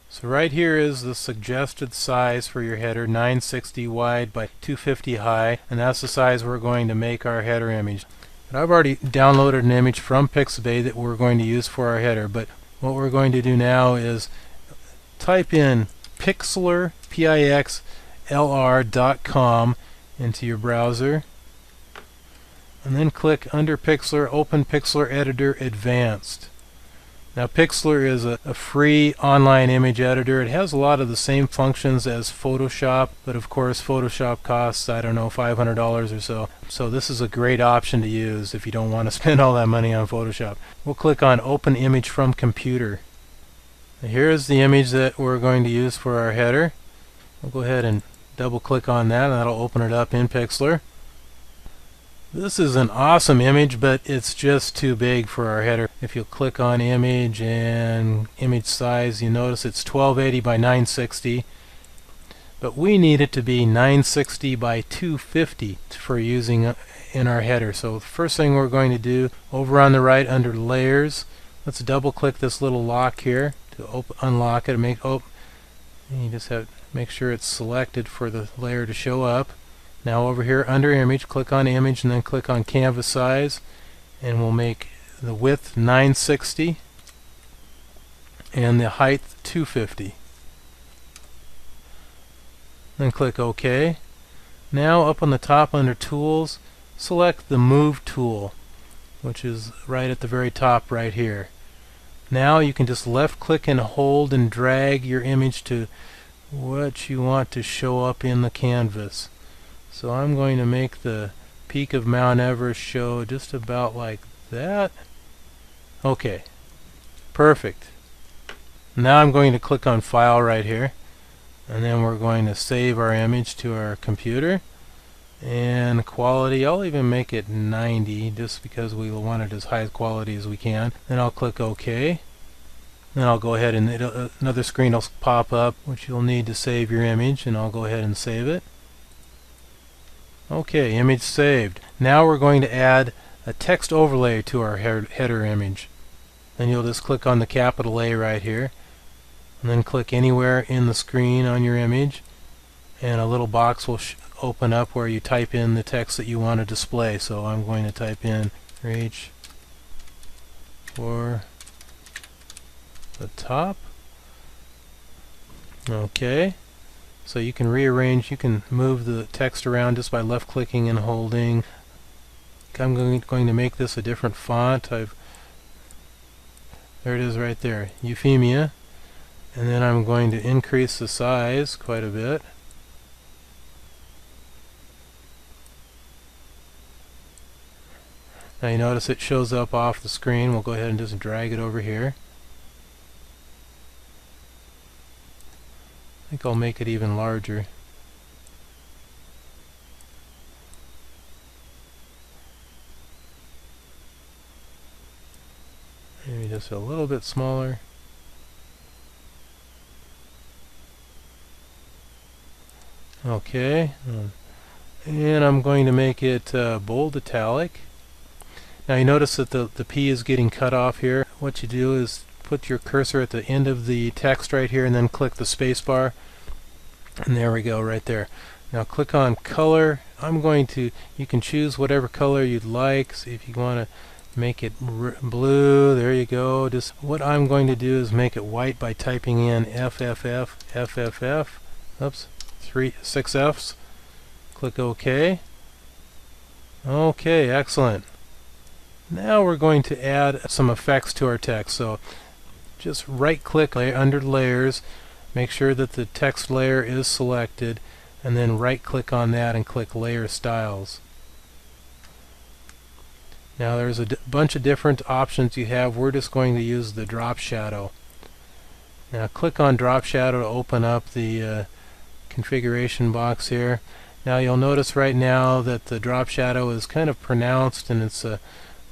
So right here is the suggested size for your header, 960 wide by 250 high, and that's the size we're going to make our header image. But I've already downloaded an image from Pixabay that we're going to use for our header, but what we're going to do now is type in Pixlr, Pixlr.com into your browser, and then click under Pixlr, open Pixlr Editor Advanced. Now Pixlr is a free online image editor. It has a lot of the same functions as Photoshop, but of course Photoshop costs, I don't know, $500 or so. So this is a great option to use if you don't want to spend all that money on Photoshop. We'll click on Open Image from Computer. Now here's the image that we're going to use for our header. We'll go ahead and double click on that, and that'll open it up in Pixlr. This is an awesome image, but it's just too big for our header. If you click on Image and Image Size, you notice it's 1280 by 960. But we need it to be 960 by 250 for using in our header. So the first thing we're going to do, over on the right under Layers, let's double click this little lock here to unlock it. And you just have to make sure it's selected for the layer to show up. Now over here under Image, click on Image and then click on Canvas Size, and we'll make the width 960 and the height 250. Then click OK. Now up on the top under Tools, select the Move tool, which is right at the very top right here. Now you can just left click and hold and drag your image to what you want to show up in the canvas. So I'm going to make the peak of Mount Everest show just about like that. Okay, perfect. Now I'm going to click on File right here, and then we're going to save our image to our computer. And quality, I'll even make it 90 just because we want it as high quality as we can. Then I'll click OK. Then I'll go ahead and another screen will pop up which you'll need to save your image, and I'll go ahead and save it. Okay, image saved. Now we're going to add a text overlay to our header image. Then you'll just click on the capital A right here, and then click anywhere in the screen on your image, and a little box will open up where you type in the text that you want to display. So I'm going to type in reach for the top. Okay. So you can rearrange, you can move the text around just by left clicking and holding. I'm going to make this a different font. There it is right there, Euphemia. And then I'm going to increase the size quite a bit. Now you notice it shows up off the screen. We'll go ahead and just drag it over here. I think I'll make it even larger. Maybe just a little bit smaller. Okay, and I'm going to make it bold italic. Now you notice that the P is getting cut off here. What you do is put your cursor at the end of the text right here and then click the space bar, and there we go right there. Now click on color. You can choose whatever color you'd like. So if you want to make it blue. There you go. Just what I'm going to do is make it white by typing in FFF. Oops, 6 F's. Click OK. Okay, excellent. Now we're going to add some effects to our text. So just right click under layers, make sure that the text layer is selected, and then right click on that and click layer styles. Now there's a bunch of different options you have. We're just going to use the drop shadow. Now click on drop shadow to open up the configuration box here. Now you'll notice right now that the drop shadow is kind of pronounced and it's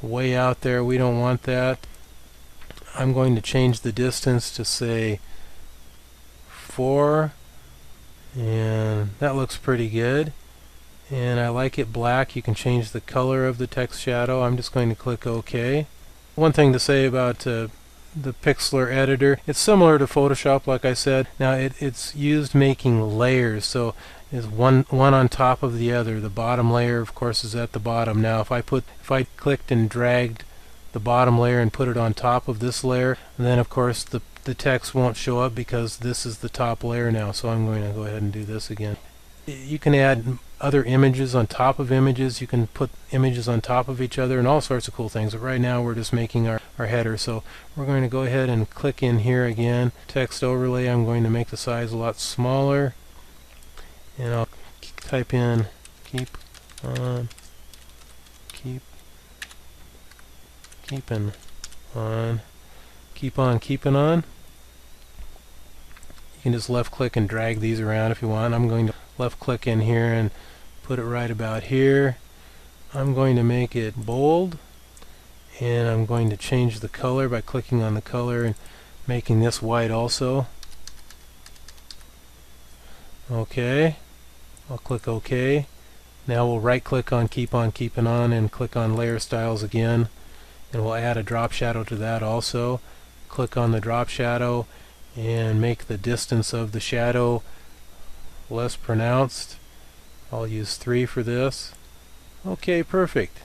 way out there. We don't want that. I'm going to change the distance to say 4, and that looks pretty good. And I like it black. You can change the color of the text shadow. I'm just going to click OK. One thing to say about the Pixlr editor, it's similar to Photoshop, like I said. Now it's used making layers, so is one on top of the other. The bottom layer, of course, is at the bottom. Now if I clicked and dragged the bottom layer and put it on top of this layer, then of course the text won't show up because this is the top layer now. So I'm going to go ahead and do this again. You can add other images on top of images. You can put images on top of each other and all sorts of cool things. But right now we're just making our header. So we're going to go ahead and click in here again. Text overlay, I'm going to make the size a lot smaller. And I'll type in keeping on. Keep on keeping on. You can just left click and drag these around if you want. I'm going to left click in here and put it right about here. I'm going to make it bold, and I'm going to change the color by clicking on the color and making this white also. Okay, I'll click OK. Now we'll right click on keep on keeping on and click on layer styles again, and we'll add a drop shadow to that also. Click on the drop shadow and make the distance of the shadow less pronounced. I'll use 3 for this. Okay, perfect.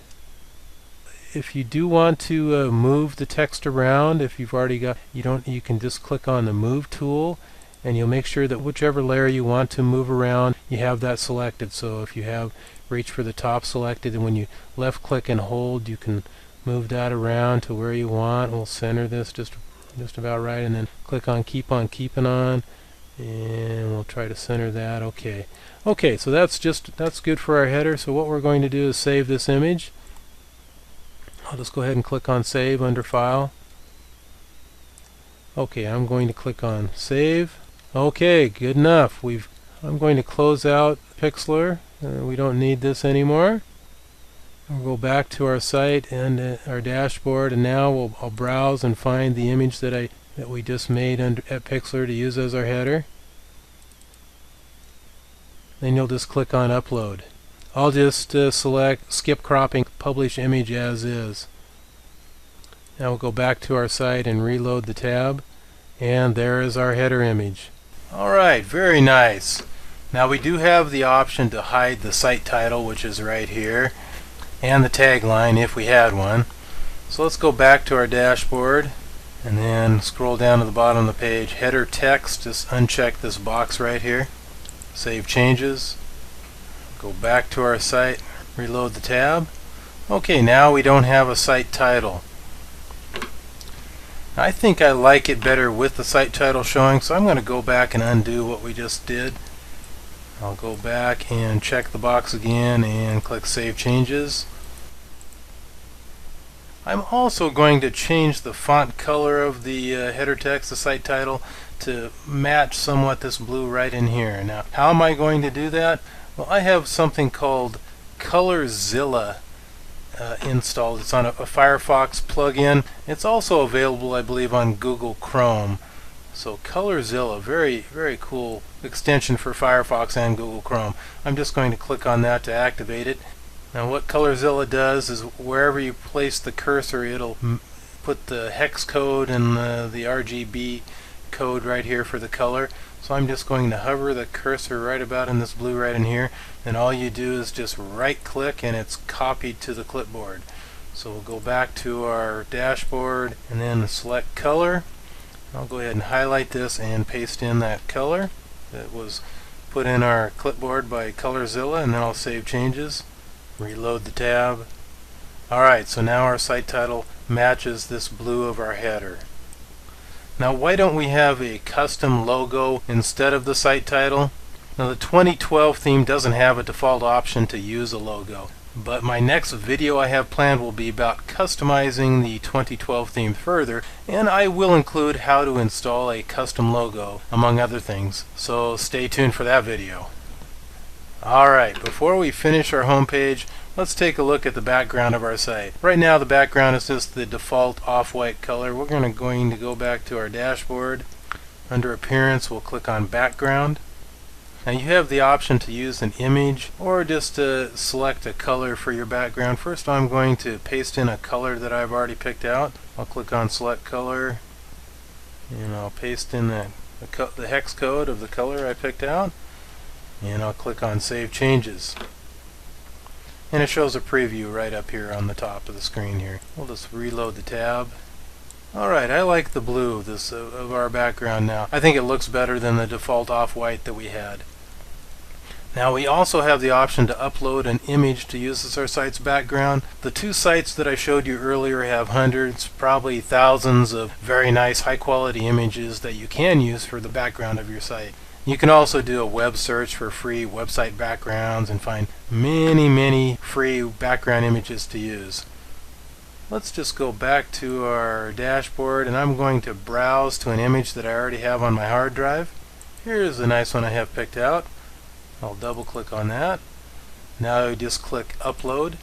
If you do want to move the text around, if you've already got, you can just click on the move tool, and you'll make sure that whichever layer you want to move around, you have that selected. So if you have reach for the top selected, and when you left click and hold, you can move that around to where you want. We'll center this just about right, and then click on keeping on, and we'll try to center that. Okay, so that's good for our header. So what we're going to do is save this image. I'll just go ahead and click on save under file. Okay, I'm going to click on save. Okay, good enough. I'm going to close out Pixlr. We don't need this anymore. We'll go back to our site and our dashboard, and now I'll browse and find the image that we just made at Pixlr to use as our header. Then you'll just click on upload. I'll just select skip cropping, publish image as is. Now we'll go back to our site and reload the tab, and there is our header image. Alright, very nice. Now we do have the option to hide the site title, which is right here, and the tagline if we had one. So let's go back to our dashboard and then scroll down to the bottom of the page. Header text, just uncheck this box right here. Save changes. Go back to our site, reload the tab. Okay, now we don't have a site title. I think I like it better with the site title showing, so I'm going to go back and undo what we just did. I'll go back and check the box again and click Save Changes. I'm also going to change the font color of the header text, the site title, to match somewhat this blue right in here. Now, how am I going to do that? Well, I have something called ColorZilla installed. It's on a Firefox plugin. It's also available, I believe, on Google Chrome. So ColorZilla, very, very cool extension for Firefox and Google Chrome. I'm just going to click on that to activate it. Now what ColorZilla does is wherever you place the cursor, it'll put the hex code and the RGB code right here for the color. So I'm just going to hover the cursor right about in this blue right in here, and all you do is just right click and it's copied to the clipboard. So we'll go back to our dashboard and then select color. I'll go ahead and highlight this and paste in that color that was put in our clipboard by ColorZilla, and then I'll save changes, reload the tab. Alright, so now our site title matches this blue of our header. Now why don't we have a custom logo instead of the site title? Now the 2012 theme doesn't have a default option to use a logo, but my next video I have planned will be about customizing the 2012 theme further, and I will include how to install a custom logo, among other things, so stay tuned for that video. Alright, before we finish our home page, let's take a look at the background of our site. Right now the background is just the default off-white color. We're going to go back to our dashboard. Under Appearance, we'll click on Background. Now you have the option to use an image or just to select a color for your background. First I'm going to paste in a color that I've already picked out. I'll click on Select Color and I'll paste in the hex code of the color I picked out, and I'll click on Save Changes. And it shows a preview right up here on the top of the screen here. We'll just reload the tab. Alright, I like the blue of our background now. I think it looks better than the default off-white that we had. Now we also have the option to upload an image to use as our site's background. The two sites that I showed you earlier have hundreds, probably thousands of very nice high-quality images that you can use for the background of your site. You can also do a web search for free website backgrounds and find many free background images to use. Let's just go back to our dashboard, and I'm going to browse to an image that I already have on my hard drive. Here's a nice one I have picked out. I'll double click on that. Now I just click Upload.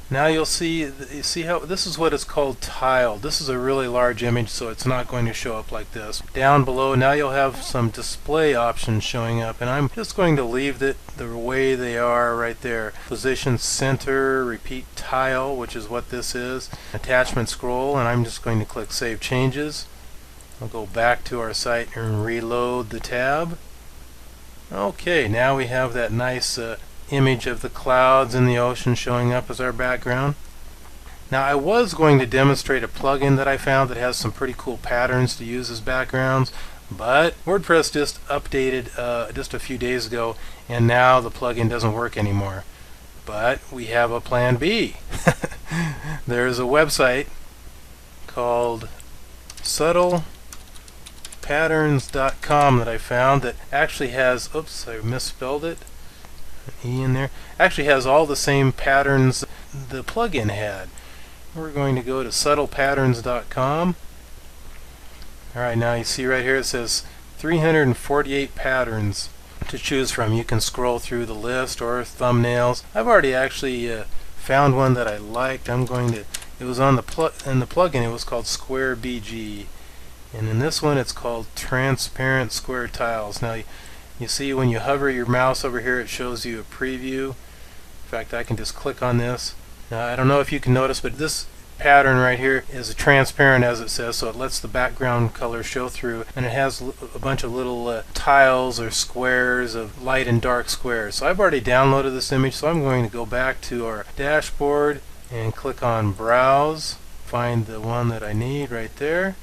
Now you'll see how this is what is called tiled. This is a really large image, so it's not going to show up like this. Down below now you'll have some display options showing up, and I'm just going to leave it the way they are right there. Position center, repeat tile, which is what this is. Attachment scroll, and I'm just going to click Save Changes. I'll go back to our site and reload the tab. Okay, now we have that nice image of the clouds and the ocean showing up as our background. Now I was going to demonstrate a plugin that I found that has some pretty cool patterns to use as backgrounds, but WordPress just updated just a few days ago, and now the plugin doesn't work anymore. But we have a plan B. There's a website called subtlepatterns.com that I found that actually has, oops, I misspelled it, an E in there, actually has all the same patterns the plugin had. We're going to go to subtlepatterns.com. Alright, now you see right here it says 348 patterns to choose from. You can scroll through the list or thumbnails. I've already actually found one that I liked. It was on in the plugin, it was called Square BG. And in this one it's called Transparent Square Tiles. Now you see when you hover your mouse over here, it shows you a preview. In fact, I can just click on this. Now I don't know if you can notice, but this pattern right here is transparent, as it says, so it lets the background color show through, and it has a bunch of little tiles or squares of light and dark squares. So I've already downloaded this image, so I'm going to go back to our dashboard and click on Browse, find the one that I need right there,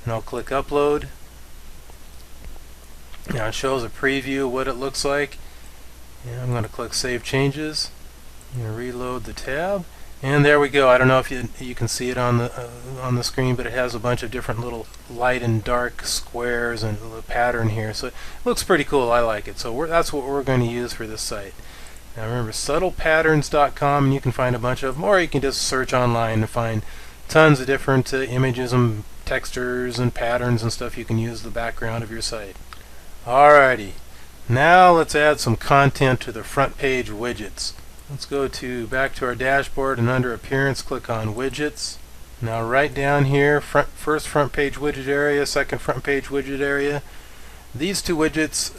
and I'll click Upload. Now it shows a preview of what it looks like, and I'm going to click Save Changes. I'm going to reload the tab, and there we go. I don't know if you can see it on the screen, but it has a bunch of different little light and dark squares and a pattern here, so it looks pretty cool. I like it. So that's what we're going to use for this site. Now remember, subtlepatterns.com, and you can find a bunch of them, or you can just search online and find tons of different images and textures and patterns and stuff you can use the background of your site. Alrighty, now let's add some content to the front page widgets. Let's go back to our dashboard, and under Appearance click on Widgets. Now right down here, first front page widget area, second front page widget area. These two widgets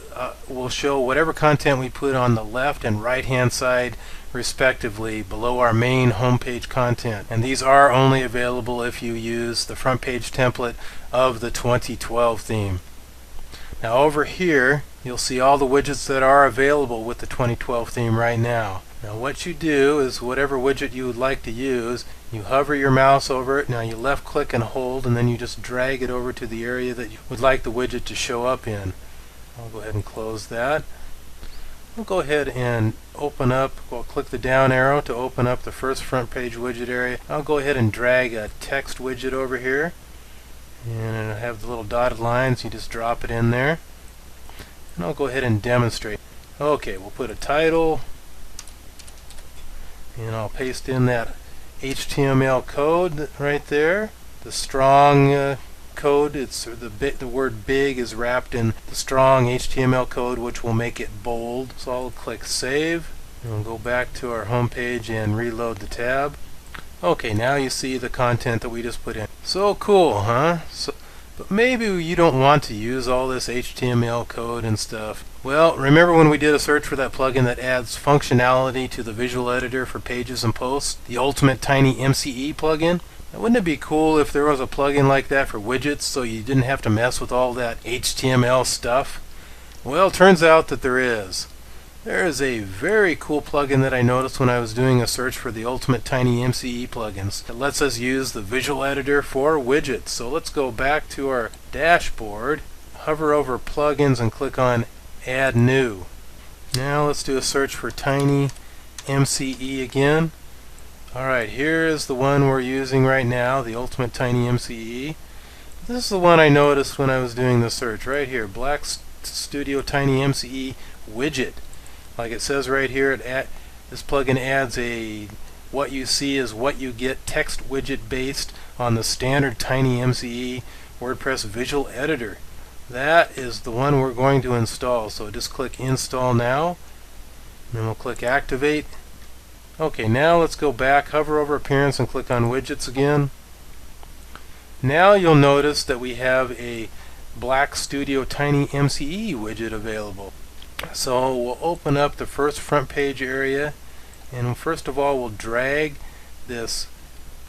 will show whatever content we put on the left and right hand side respectively below our main homepage content, and these are only available if you use the front page template of the 2012 theme. Now over here you'll see all the widgets that are available with the 2012 theme right now. Now what you do is whatever widget you would like to use, you hover your mouse over it. Now you left click and hold, and then you just drag it over to the area that you would like the widget to show up in. I'll go ahead and close that. We'll go ahead and open up, we'll click the down arrow to open up the first front page widget area. I'll go ahead and drag a text widget over here, and it'll have the little dotted lines. You just drop it in there, and I'll go ahead and demonstrate. Okay, we'll put a title, and I'll paste in that HTML code right there. The strong code, it's the word big is wrapped in the strong HTML code, which will make it bold. So I'll click save, and we'll go back to our home page and reload the tab. Okay, now you see the content that we just put in. So cool, huh? But maybe you don't want to use all this HTML code and stuff. Well, remember when we did a search for that plugin that adds functionality to the visual editor for pages and posts, the Ultimate Tiny MCE plugin? Now, wouldn't it be cool if there was a plugin like that for widgets so you didn't have to mess with all that HTML stuff? Well, it turns out that there is. There is a very cool plugin that I noticed when I was doing a search for the Ultimate Tiny MCE plugins. It lets us use the visual editor for widgets. So let's go back to our dashboard, hover over plugins, and click on Add New. Now let's do a search for Tiny MCE again. Alright, here is the one we're using right now, the Ultimate Tiny MCE. This is the one I noticed when I was doing the search, right here, Black Studio Tiny MCE widget. Like it says right here, this plugin adds a what you see is what you get text widget based on the standard Tiny MCE WordPress visual editor. That is the one we're going to install. So just click Install Now, and then we'll click Activate. Okay, now let's go back, hover over Appearance, and click on Widgets again. Now you'll notice that we have a Black Studio Tiny MCE widget available. So we'll open up the first front page area, and first of all we'll drag this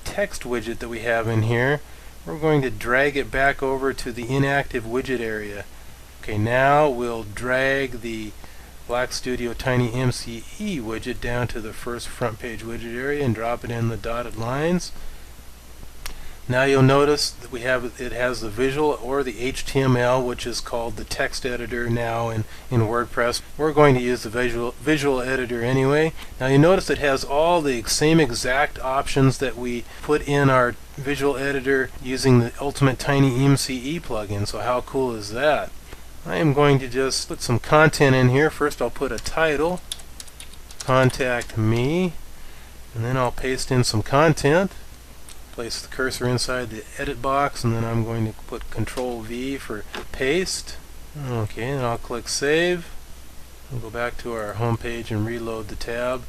text widget that we have in here. We're going to drag it back over to the inactive widget area. Okay, now we'll drag the Black Studio Tiny MCE widget down to the first front page widget area and drop it in the dotted lines. Now you'll notice that it has the visual or the HTML, which is called the text editor now in WordPress. We're going to use the visual editor anyway. Now you notice it has all the same exact options that we put in our visual editor using the Ultimate Tiny MCE plugin. So how cool is that? I am going to just put some content in here. First I'll put a title, Contact Me, and then I'll paste in some content. Place the cursor inside the edit box, and then I'm going to put Control V for paste. Okay, and I'll click Save. We'll go back to our home page and reload the tab.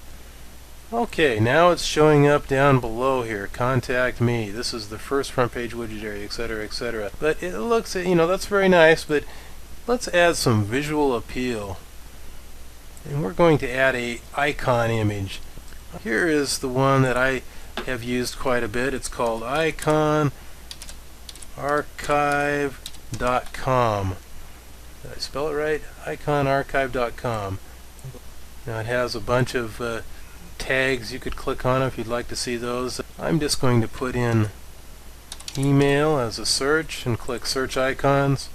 Okay, now it's showing up down below here, Contact Me. This is the first front page widget area, etc., etc. But it looks, that's very nice, but let's add some visual appeal. And we're going to add a icon image. Here is the one that I have used quite a bit. It's called iconarchive.com. Did I spell it right? iconarchive.com. Now it has a bunch of tags you could click on if you'd like to see those. I'm just going to put in email as a search and click search icons,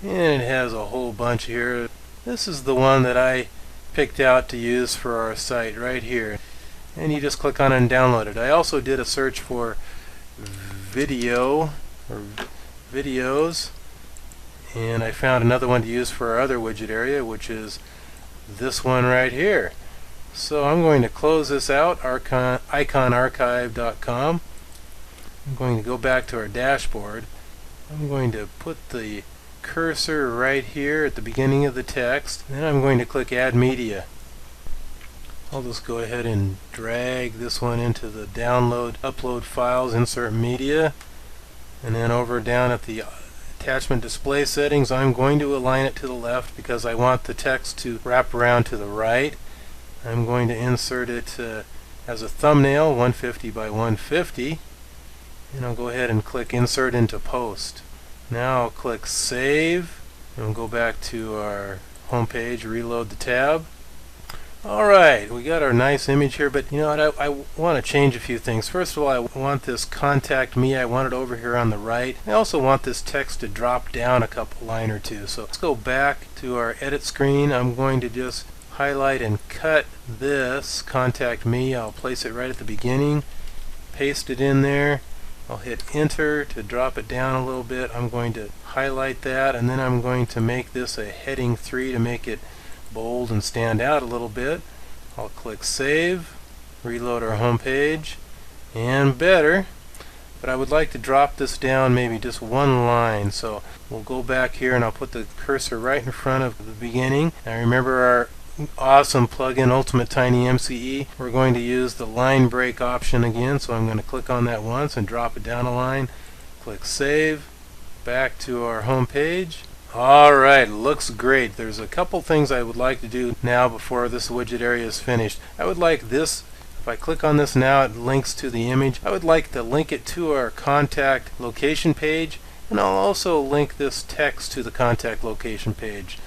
and it has a whole bunch here. This is the one that I picked out to use for our site right here, and you just click on it and download it. I also did a search for video or videos, and I found another one to use for our other widget area, which is this one right here. So I'm going to close this out, iconarchive.com. I'm going to go back to our dashboard. I'm going to put the cursor right here at the beginning of the text, and then I'm going to click Add Media. I'll just go ahead and drag this one into the download, upload files, insert media, and then over down at the attachment display settings, I'm going to align it to the left because I want the text to wrap around to the right. I'm going to insert it as a thumbnail, 150 by 150, and I'll go ahead and click Insert into Post. Now I'll click Save, And we'll go back to our home page, reload the tab. Alright, we got our nice image here, but you know what, I want to change a few things. First of all, I want this contact me, I want it over here on the right. I also want this text to drop down a couple line or two. So let's go back to our edit screen. I'm going to just highlight and cut this contact me. I'll place it right at the beginning, paste it in there. I'll hit enter to drop it down a little bit. I'm going to highlight that, and then I'm going to make this a heading 3 to make it bold and stand out a little bit. I'll click save, reload our home page, and better. But I would like to drop this down maybe just one line, so we'll go back here and I'll put the cursor right in front of the beginning. Now remember our awesome plugin Ultimate Tiny MCE. We're going to use the line break option again, so I'm going to click on that once and drop it down a line. Click save, back to our home page. Alright, looks great. There's a couple things I would like to do now before this widget area is finished. I would like this, if I click on this now, it links to the image. I would like to link it to our contact location page, and I'll also link this text to the contact location page.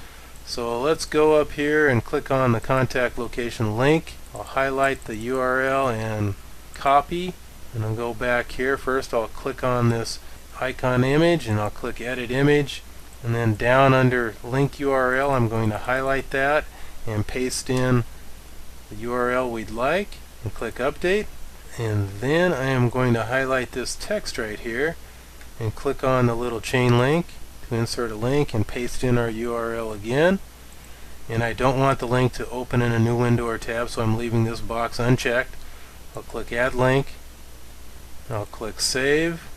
So let's go up here and click on the contact location link. I'll highlight the URL and copy, and I'll go back here. First I'll click on this icon image and I'll click edit image, and then down under link URL I'm going to highlight that and paste in the URL we'd like and click update. And then I am going to highlight this text right here and click on the little chain link to insert a link and paste in our URL again. And I don't want the link to open in a new window or tab, so I'm leaving this box unchecked. I'll click add link, I'll click save.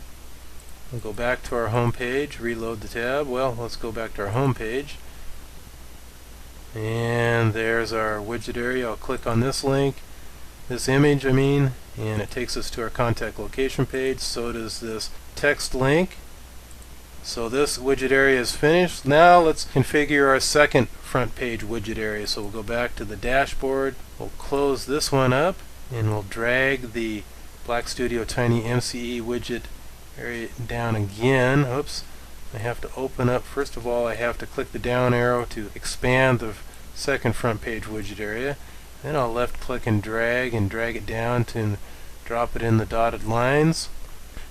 We'll go back to our home page, reload the tab. Well, let's go back to our home page. And there's our widget area. I'll click on this link, this image I mean, and it takes us to our contact location page. So does this text link. So this widget area is finished. Now let's configure our second front page widget area. So we'll go back to the dashboard, we'll close this one up, and we'll drag the Black Studio Tiny MCE widget area down again. Oops, I have to open up, first of all I have to click the down arrow to expand the second front page widget area. Then I'll left click and drag it down to drop it in the dotted lines.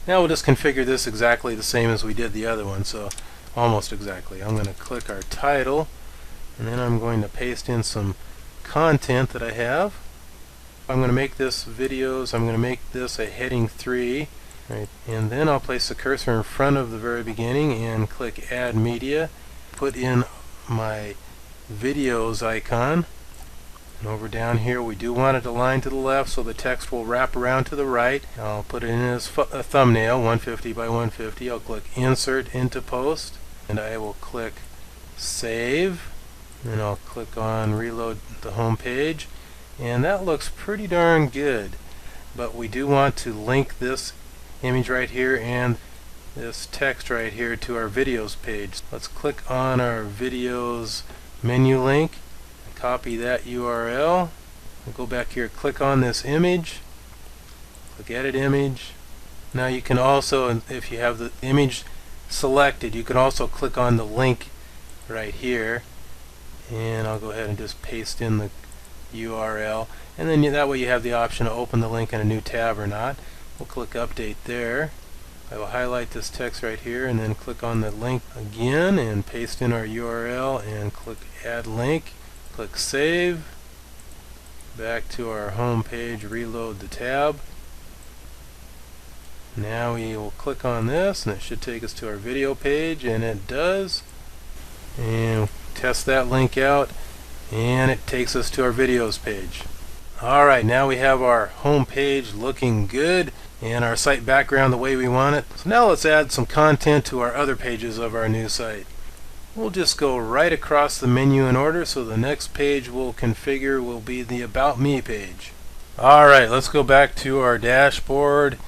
Now we'll just configure this exactly the same as we did the other one, so almost exactly. I'm going to click our title, and then I'm going to paste in some content that I have. I'm going to make this videos, I'm going to make this a heading 3. Right, and then I'll place the cursor in front of the very beginning and click add media, put in my videos icon, and over down here we do want it aligned to the left so the text will wrap around to the right. I'll put it in as a thumbnail, 150 by 150. I'll click insert into post, and I will click save, and I'll click on reload the home page, and that looks pretty darn good. But we do want to link this image right here and this text right here to our videos page. Let's click on our videos menu link, copy that URL, we'll go back here, click on this image, click edit image. Now you can also, if you have the image selected, you can also click on the link right here, and I'll go ahead and just paste in the URL, and then that way you have the option to open the link in a new tab or not. We'll click update there. I will highlight this text right here and then click on the link again and paste in our URL and click add link. Click save. Back to our home page, reload the tab. Now we will click on this and it should take us to our video page, and it does. And test that link out and it takes us to our videos page. Alright, now we have our home page looking good and our site background the way we want it. So now let's add some content to our other pages of our new site. We'll just go right across the menu in order, so the next page we'll configure will be the About Me page. Alright, let's go back to our dashboard,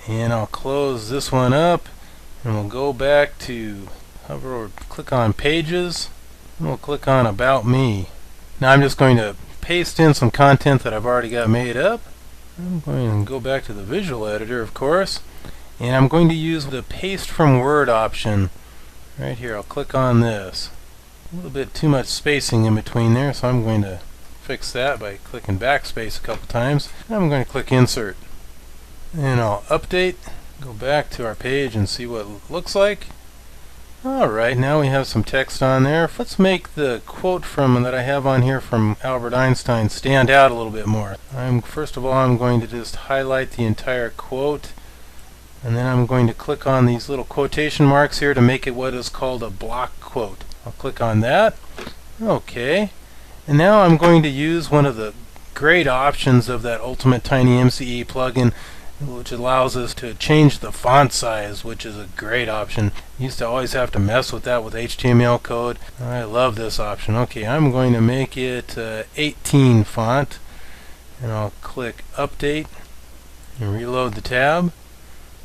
and I'll close this one up, and we'll go back to hover or click on Pages, and we'll click on About Me. Now I'm just going to paste in some content that I've already got made up. I'm going to go back to the visual editor, of course, and I'm going to use the paste from Word option right here. I'll click on this. A little bit too much spacing in between there, so I'm going to fix that by clicking backspace a couple times. I'm going to click insert, and I'll update, go back to our page and see what it looks like. Alright, now we have some text on there. Let's make the quote that I have on here from Albert Einstein stand out a little bit more. First of all, I'm going to just highlight the entire quote, and then I'm going to click on these little quotation marks here to make it what is called a block quote. I'll click on that. Okay. And now I'm going to use one of the great options of that Ultimate Tiny MCE plugin, which allows us to change the font size, which is a great option. Used to always have to mess with that with HTML code. I love this option. Okay, I'm going to make it 18 font, and I'll click update and reload the tab.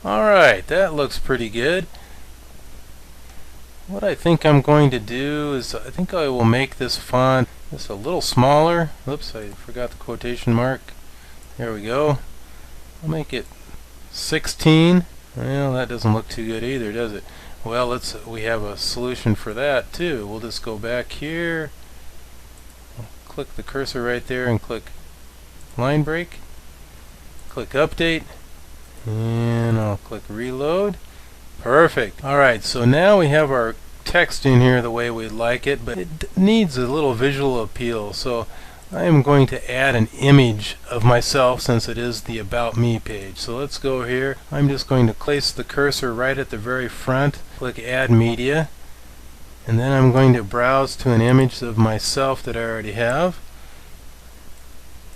Alright, that looks pretty good. What I think I'm going to do is I think I will make this font just a little smaller. Oops, I forgot the quotation mark. There we go. I'll make it 16. Well, that doesn't look too good either, does it? Well, we have a solution for that too. We'll just go back here, I'll click the cursor right there and click line break, click update, and I'll click reload. Perfect. Alright, so now we have our text in here the way we'd like it, but it needs a little visual appeal. So I am going to add an image of myself since it is the About Me page. So let's go here. I'm just going to place the cursor right at the very front, click Add Media, and then I'm going to browse to an image of myself that I already have.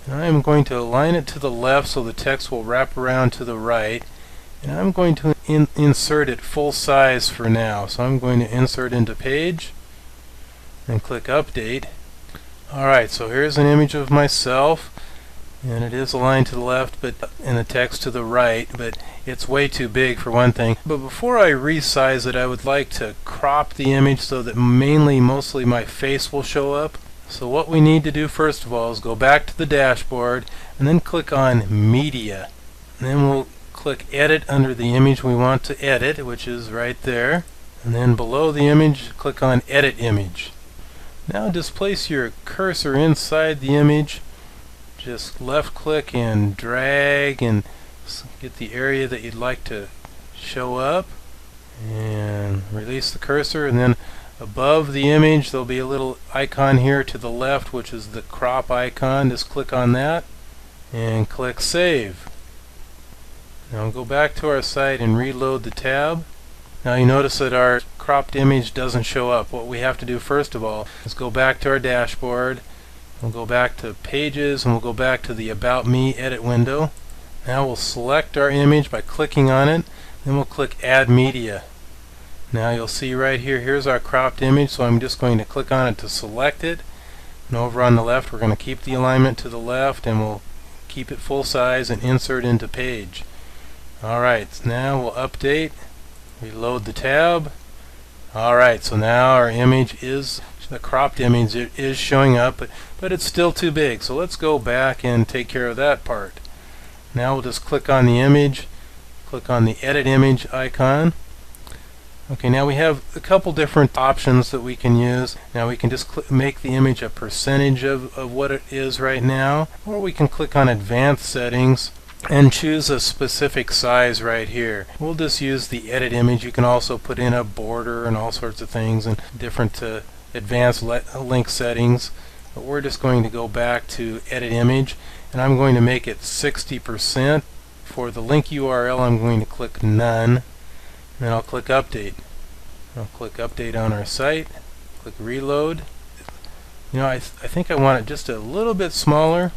And I'm going to align it to the left so the text will wrap around to the right. And I'm going to insert it full size for now. So I'm going to insert into page and click update. Alright, so here's an image of myself, and it is aligned to the left and the text to the right, but it's way too big for one thing. But before I resize it, I would like to crop the image so that mostly my face will show up. So what we need to do first of all is go back to the dashboard and then click on Media. And then we'll click Edit under the image we want to edit, which is right there. And then below the image, click on Edit Image. Now just place your cursor inside the image. Just left click and drag and get the area that you'd like to show up. And release the cursor, and then above the image there'll be a little icon here to the left, which is the crop icon. Just click on that and click Save. Now go back to our site and reload the tab. Now you notice that our cropped image doesn't show up. What we have to do first of all is go back to our dashboard. We'll go back to Pages and we'll go back to the About Me edit window. Now we'll select our image by clicking on it. Then we'll click Add Media. Now you'll see right here, here's our cropped image, so I'm just going to click on it to select it. And over on the left we're going to keep the alignment to the left, and we'll keep it full size and insert into page. Alright, now we'll update, reload the tab. Alright, so now our image is, the cropped image is showing up, but it's still too big. So let's go back and take care of that part. Now we'll just click on the image, click on the Edit Image icon. Okay, now we have a couple different options that we can use. Now we can just make the image a percentage of what it is right now, or we can click on Advanced Settings and choose a specific size right here. We'll just use the Edit Image. You can also put in a border and all sorts of things and different advanced link settings. But we're just going to go back to Edit Image, and I'm going to make it 60%. For the link URL, I'm going to click None. Then I'll click Update. I'll click Update on our site. Click Reload. You know, I think I want it just a little bit smaller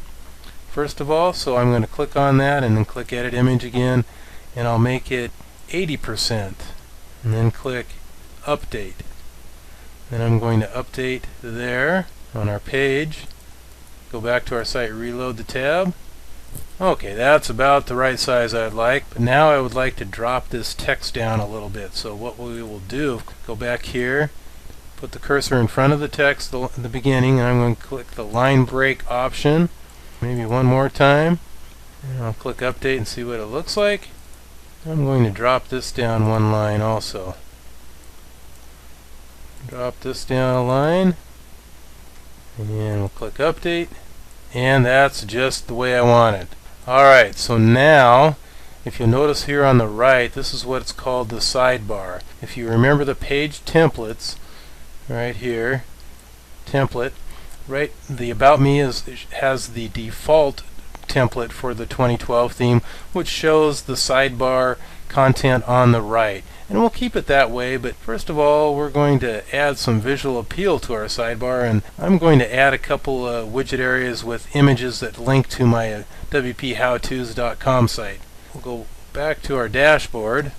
first of all, so I'm going to click on that and then click Edit Image again, and I'll make it 80%. And then click Update. Then I'm going to update there on our page. Go back to our site, reload the tab. Okay, that's about the right size I'd like, but now I would like to drop this text down a little bit. So what we will do, go back here, put the cursor in front of the text at the beginning, and I'm going to click the line break option. Maybe one more time, and I'll click Update and see what it looks like. I'm going to drop this down one line also. Drop this down a line, and we'll click update, and that's just the way I want it. Alright, so now if you'll notice here on the right, this is what's called the sidebar. If you remember the page templates right here, template, right, the About Me has the default template for the 2012 theme, which shows the sidebar content on the right. And we'll keep it that way, but first of all we're going to add some visual appeal to our sidebar, and I'm going to add a couple widget areas with images that link to my wphowtos.com site. We'll go back to our dashboard,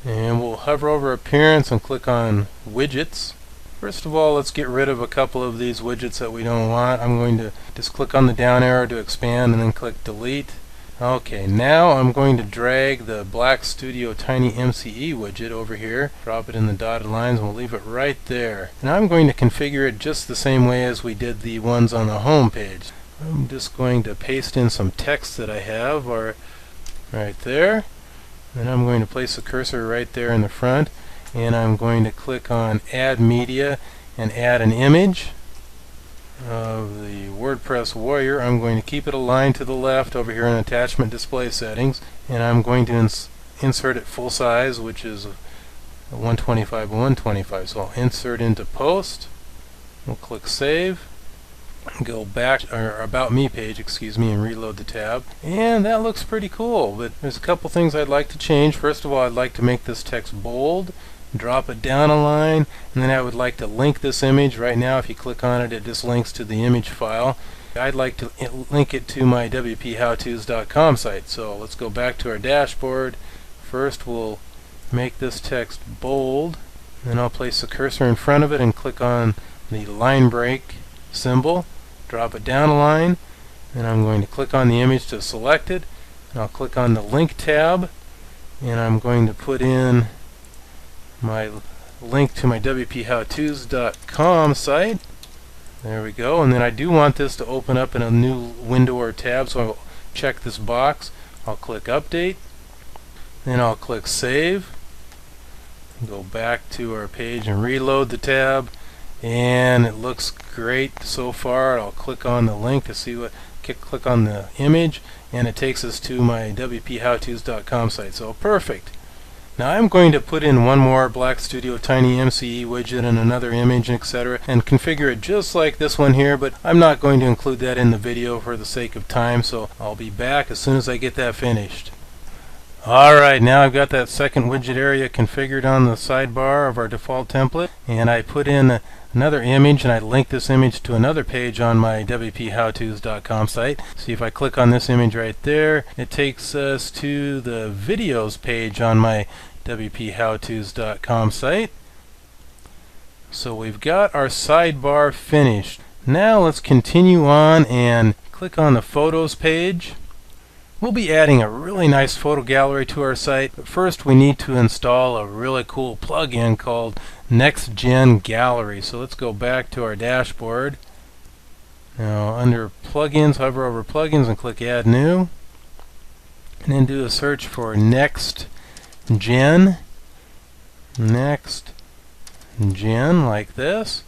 and we'll hover over Appearance and click on Widgets. First of all, let's get rid of a couple of these widgets that we don't want. I'm going to just click on the down arrow to expand and then click Delete. Okay, now I'm going to drag the Black Studio Tiny MCE widget over here, drop it in the dotted lines, and we'll leave it right there. And I'm going to configure it just the same way as we did the ones on the home page. I'm just going to paste in some text that I have right there. And I'm going to place the cursor right there in the front, and I'm going to click on Add Media and add an image of the WordPress Warrior. I'm going to keep it aligned to the left over here in Attachment Display Settings, and I'm going to insert it full size, which is 125 by 125. So I'll insert into Post. We'll click Save. Go back to our About Me page, and reload the tab. And that looks pretty cool, but there's a couple things I'd like to change. First of all, I'd like to make this text bold, drop it down a line, and then I would like to link this image. Right now, if you click on it, it just links to the image file. I'd like to link it to my wphowtos.com site. So let's go back to our dashboard. First, we'll make this text bold, then I'll place the cursor in front of it and click on the line break symbol, drop it down a line, and I'm going to click on the image to select it, and I'll click on the link tab, and I'm going to put in my link to my wphowtos.com site. There we go. And then I do want this to open up in a new window or tab, so I'll check this box. I'll click Update, then I'll click Save, go back to our page and reload the tab, and it looks great so far. I'll click on the link to see what, click on the image, and it takes us to my wphowtos.com site. So perfect. Now I'm going to put in one more Black Studio Tiny MCE widget and another image, etc., and configure it just like this one here, but I'm not going to include that in the video for the sake of time, so I'll be back as soon as I get that finished. Alright, now I've got that second widget area configured on the sidebar of our default template, and I put in another image, and I link this image to another page on my wphowtos.com site. See, if I click on this image right there, it takes us to the videos page on my wphowtos.com site. So we've got our sidebar finished. Now let's continue on and click on the photos page. We'll be adding a really nice photo gallery to our site, but first we need to install a really cool plugin called Next Gen Gallery. So let's go back to our dashboard. Now under Plugins, hover over Plugins and click Add New, and then do a search for Next Gen, like this.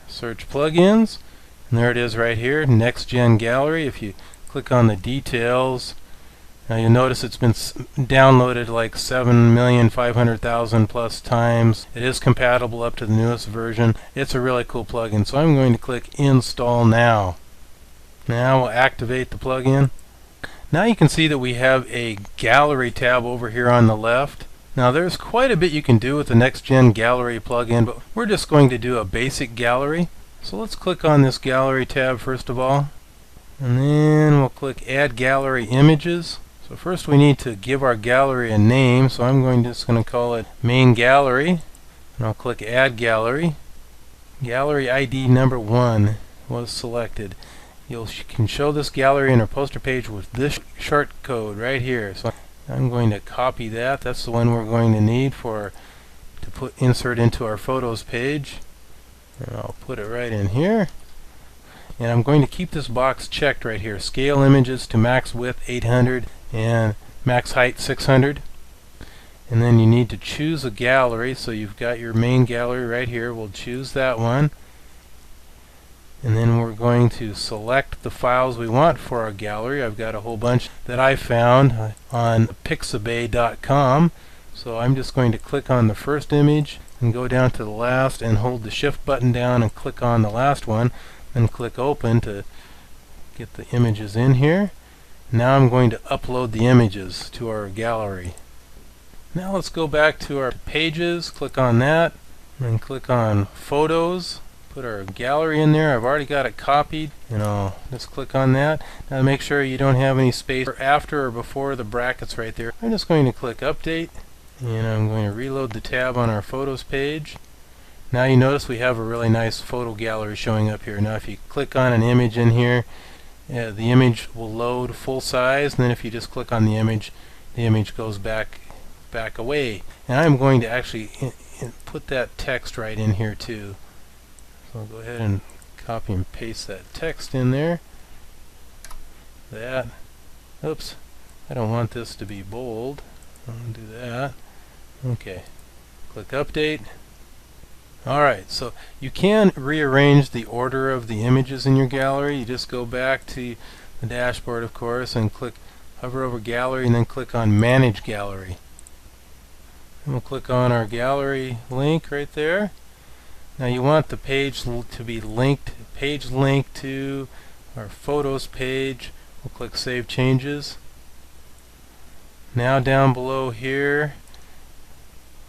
Search Plugins, and there it is right here, Next Gen Gallery. If you click on the details, now you'll notice it's been downloaded like 7,500,000 plus times. It is compatible up to the newest version. It's a really cool plugin, so I'm going to click Install Now. Now we'll activate the plugin. Now you can see that we have a gallery tab over here on the left. Now there's quite a bit you can do with the Next Gen Gallery plugin, but we're just going to do a basic gallery. So let's click on this gallery tab first of all, and then we'll click Add Gallery Images. So first we need to give our gallery a name, so I'm just going to call it Main Gallery, and I'll click Add Gallery. Gallery ID number 1 was selected. You can show this gallery in our poster page with this short code right here. So I'm going to copy that. That's the one we're going to need to insert into our photos page. And I'll put it right in here. And I'm going to keep this box checked right here. Scale images to max width 800 and max height 600. And then you need to choose a gallery. So you've got your main gallery right here. We'll choose that one. And then we're going to select the files we want for our gallery. I've got a whole bunch that I found on pixabay.com. So I'm just going to click on the first image and go down to the last and hold the shift button down and click on the last one and click open to get the images in here. Now I'm going to upload the images to our gallery. Now let's go back to our pages, click on that, and click on photos. Put our gallery in there. I've already got it copied, and I'll just click on that. Now make sure you don't have any space after or before the brackets right there. I'm just going to click update, and I'm going to reload the tab on our photos page. Now you notice we have a really nice photo gallery showing up here. Now if you click on an image in here, the image will load full size, and then if you just click on the image goes back away. And I'm going to actually put that text right in here too. So I'll go ahead and copy and paste that text in there. Oops, I don't want this to be bold. I'll do that. Okay, click update. Alright, so you can rearrange the order of the images in your gallery. You just go back to the dashboard, of course, and hover over gallery and then click on manage gallery. And we'll click on our gallery link right there. Now you want the page to be linked to our photos page. We'll click save changes. Now down below here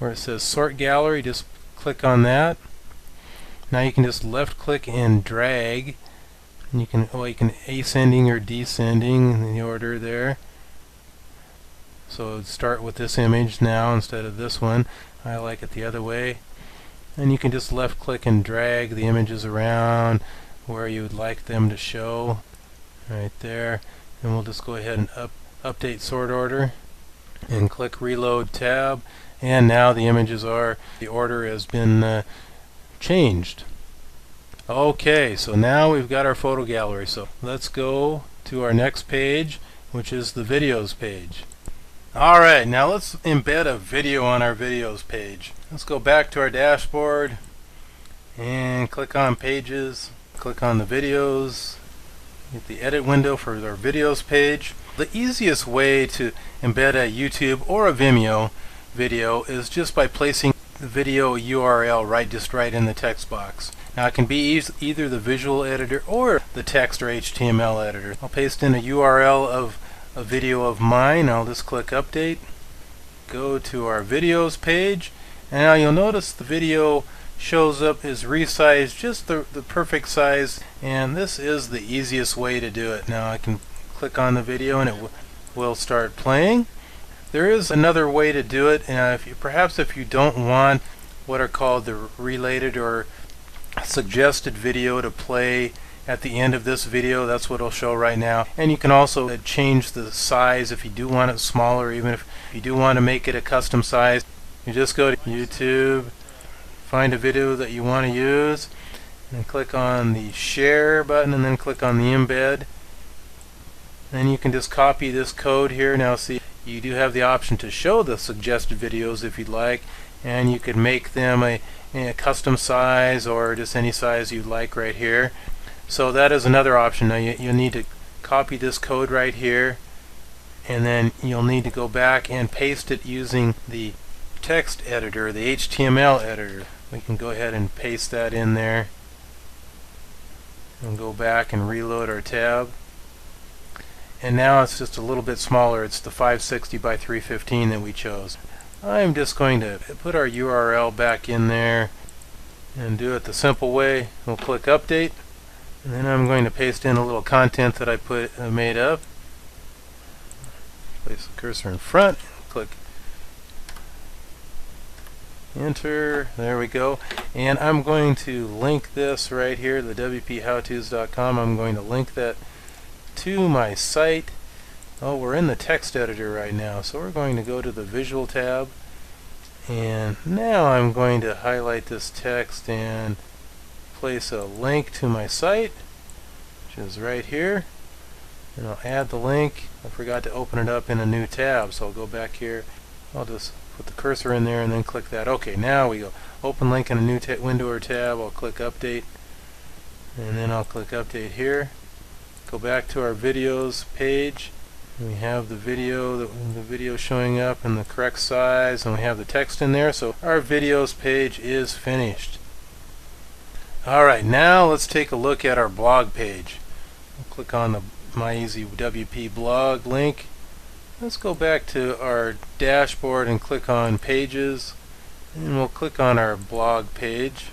where it says sort gallery, just click on that. Now you can just left click and drag, and you can ascending or descending in the order there. So start with this image now instead of this one. I like it the other way. And you can just left click and drag the images around where you would like them to show right there. And we'll just go ahead and update sort order and click reload tab, and now the order has been changed. Okay, so now we've got our photo gallery. So let's go to our next page, which is the videos page. Alright, now let's embed a video on our videos page. Let's go back to our dashboard and click on pages, click on the videos, get the edit window for our videos page. The easiest way to embed a YouTube or a Vimeo video is just by placing the video URL right in the text box. Now it can be either the visual editor or the text or HTML editor. I'll paste in a URL of a video of mine. I'll just click update, go to our videos page, and now you'll notice the video shows up is resized just the perfect size, and this is the easiest way to do it. Now I can click on the video and it will start playing. There is another way to do it, and perhaps if you don't want what are called the related or suggested video to play at the end of this video, that's what it'll show right now. And you can also change the size if you do want it smaller, even if you do want to make it a custom size. You just go to YouTube, find a video that you want to use, and click on the share button and then click on the embed. Then you can just copy this code here. Now see, you do have the option to show the suggested videos if you'd like, and you could make them a custom size or just any size you'd like right here. So that is another option. Now you'll need to copy this code right here, and then you'll need to go back and paste it using the text editor, the HTML editor. We can go ahead and paste that in there and go back and reload our tab. And now it's just a little bit smaller. It's the 560 by 315 that we chose. I'm just going to put our URL back in there and do it the simple way. We'll click update, and then I'm going to paste in a little content that I made up. Place the cursor in front, click enter. There we go. And I'm going to link this right here, the wphowtos.com. I'm going to link that to my site. Oh, we're in the text editor right now, so we're going to go to the visual tab, and now I'm going to highlight this text and place a link to my site, which is right here, and I'll add the link. I forgot to open it up in a new tab, so I'll go back here. I'll just Put the cursor in there and then click that. Okay, now we go open link in a new window or tab. I'll click update, and then I'll click update here. Go back to our videos page. We have the video showing up in the correct size, and we have the text in there. So our videos page is finished. Alright, now let's take a look at our blog page. We'll click on the My Easy WP blog link. Let's go back to our dashboard and click on pages, and we'll click on our blog page,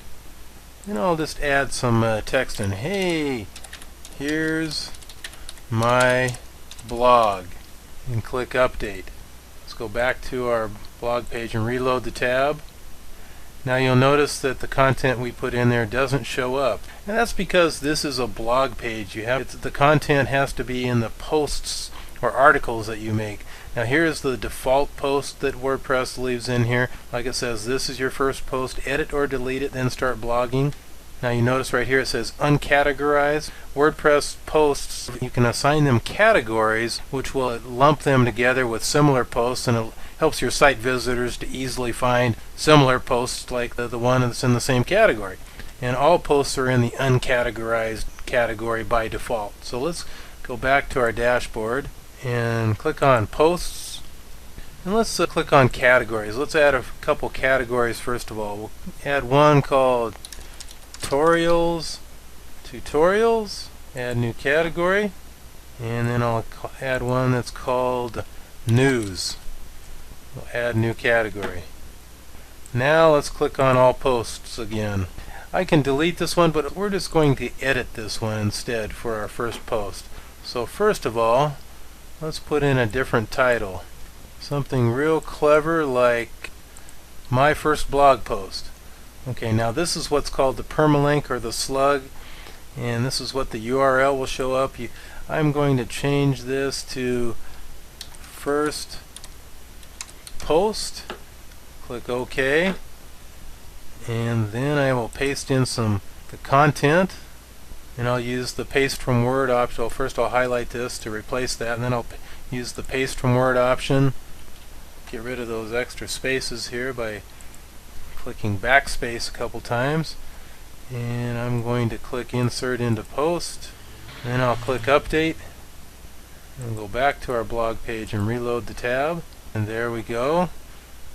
and I'll just add some text in. Hey, here's my blog, and click update. Let's go back to our blog page and reload the tab. Now you'll notice that the content we put in there doesn't show up, and that's because this is a blog page. The content has to be in the posts or articles that you make. Now here's the default post that WordPress leaves in here. Like it says, this is your first post, edit or delete it, then start blogging. Now you notice right here it says uncategorized. WordPress posts, you can assign them categories which will lump them together with similar posts, and it helps your site visitors to easily find similar posts like the one that's in the same category. And all posts are in the uncategorized category by default. So let's go back to our dashboard and click on posts, and let's click on categories. Let's add a couple categories first of all. We'll add one called tutorials, add new category, and then I'll add one that's called news. We'll add new category. Now let's click on all posts again. I can delete this one, but we're just going to edit this one instead for our first post. So first of all, let's put in a different title. Something real clever like my first blog post. Okay, now this is what's called the permalink or the slug, and this is what the URL will show up. I'm going to change this to first post. Click OK, and then I will paste in the content, and I'll use the paste from Word option. First I'll highlight this to replace that, and then I'll use the paste from Word option. Get rid of those extra spaces here by clicking backspace a couple times, and I'm going to click insert into post, then I'll click update and go back to our blog page and reload the tab, and there we go.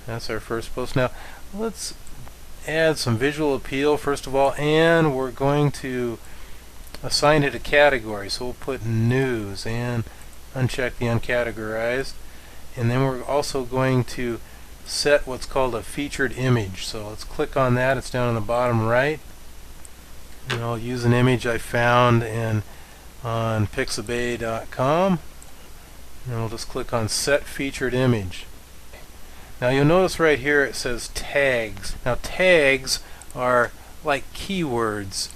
That's our first post. Now let's add some visual appeal first of all, and we're going to assign it a category. So we'll put news and uncheck the uncategorized, and then we're also going to set what's called a featured image. So let's click on that. It's down on the bottom right, and I'll use an image I found on pixabay.com, and we'll just click on set featured image. Now you'll notice right here it says tags. Now tags are like keywords.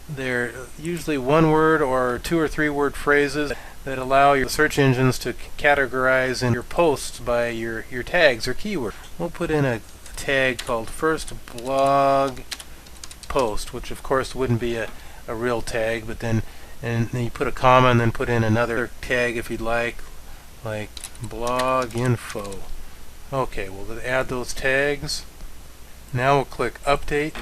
They're usually one word or two or three word phrases that allow your search engines to categorize in your posts by your tags or keywords. We'll put in a tag called first blog post, which of course wouldn't be a real tag, but then you put a comma and then put in another tag if you'd like blog info. Okay, we'll add those tags. Now we'll click update.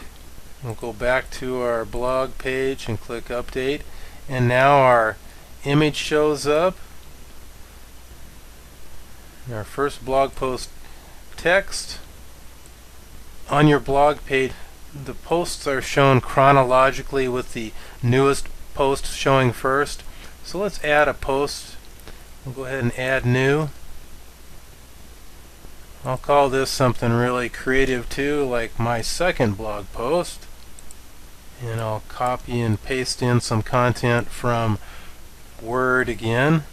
We'll go back to our blog page and click update, and now our image shows up. Our first blog post text. On your blog page, the posts are shown chronologically with the newest post showing first. So let's add a post. We'll go ahead and add new. I'll call this something really creative too, like my second blog post. And I'll copy and paste in some content from Word again.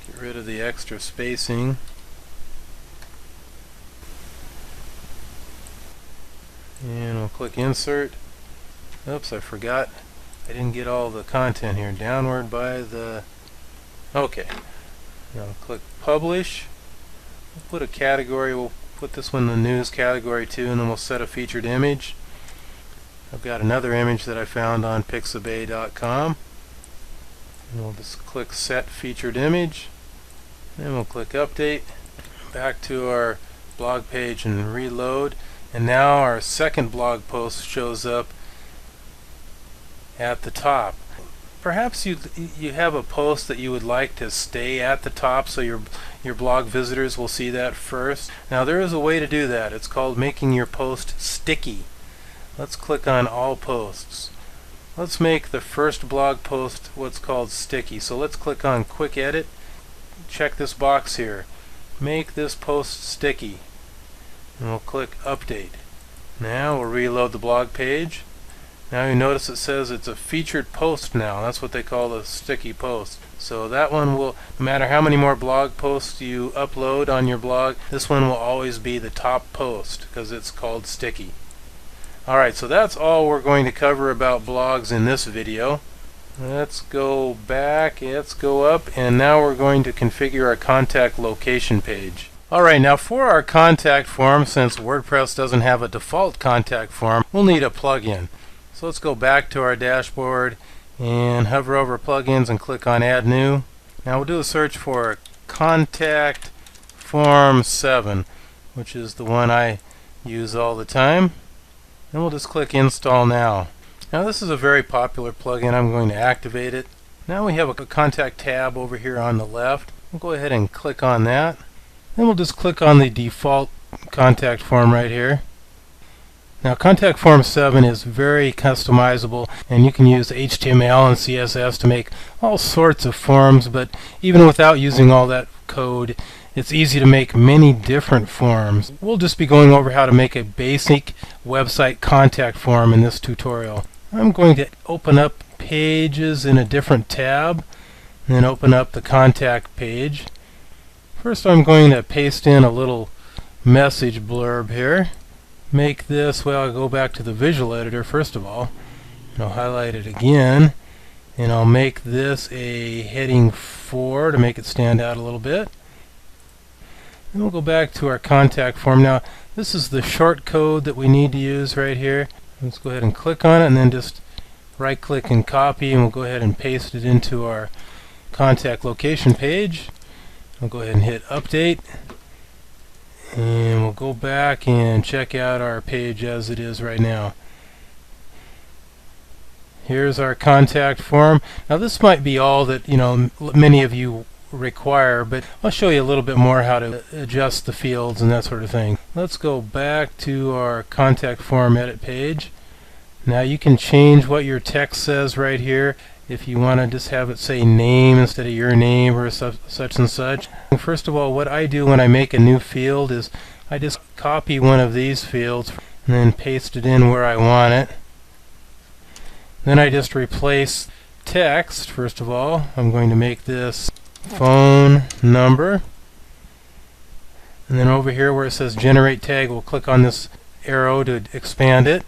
Get rid of the extra spacing. And we'll click insert. Oops, I forgot. I didn't get all the content here. Downward by the... Okay. Now click publish. We'll put a category. We'll put this one in the news category too, and then we'll set a featured image. I've got another image that I found on pixabay.com, and we'll just click set featured image, then we'll click update, back to our blog page and reload, and now our second blog post shows up at the top. Perhaps you have a post that you would like to stay at the top so your blog visitors will see that first. Now there is a way to do that. It's called making your post sticky. Let's click on all posts. Let's make the first blog post what's called sticky. So let's click on quick edit. Check this box here. Make this post sticky. And we'll click update. Now we'll reload the blog page. Now you notice it says it's a featured post now. That's what they call a sticky post. So that one will, no matter how many more blog posts you upload on your blog, this one will always be the top post because it's called sticky. Alright, so that's all we're going to cover about blogs in this video. Let's go back, let's go up, and now we're going to configure our contact location page. Alright, now for our contact form, since WordPress doesn't have a default contact form, we'll need a plugin. So let's go back to our dashboard and hover over plugins and click on add new. Now we'll do a search for contact form 7, which is the one I use all the time. And we'll just click install now. Now this is a very popular plugin. I'm going to activate it. Now we have a contact tab over here on the left. We'll go ahead and click on that. Then we'll just click on the default contact form right here. Now contact form 7 is very customizable, and you can use HTML and CSS to make all sorts of forms, but even without using all that code, it's easy to make many different forms. We'll just be going over how to make a basic website contact form in this tutorial. I'm going to open up pages in a different tab, and then open up the contact page. First I'm going to paste in a little message blurb here. Make this, well, I'll go back to the visual editor first of all, and I'll highlight it again, and I'll make this a heading 4 to make it stand out a little bit. Then we'll go back to our contact form. Now this is the short code that we need to use right here. Let's go ahead and click on it, and then just right click and copy, and we'll go ahead and paste it into our contact location page. I'll go ahead and hit update. And we'll go back and check out our page as it is right now. Here's our contact form. Now this might be all that many of you require, but I'll show you a little bit more how to adjust the fields and that sort of thing. Let's go back to our contact form edit page. Now you can change what your text says right here. If you want to just have it say name instead of your name or such and such. First of all, what I do when I make a new field is I just copy one of these fields and then paste it in where I want it. Then I just replace text. First of all, I'm going to make this phone number. And then over here where it says generate tag, we'll click on this arrow to expand it.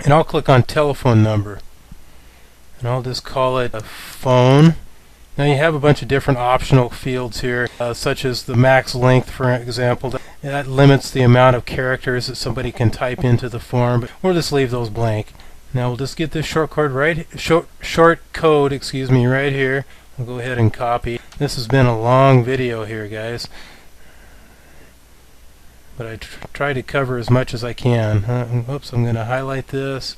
And I'll click on telephone number. And I'll just call it a phone. Now you have a bunch of different optional fields here, such as the max length, for example. That limits the amount of characters that somebody can type into the form, but we'll just leave those blank. Now we'll just get this short code right here. I'll go ahead and copy. This has been a long video here, guys, but I try to cover as much as I can. Oops, I'm going to highlight this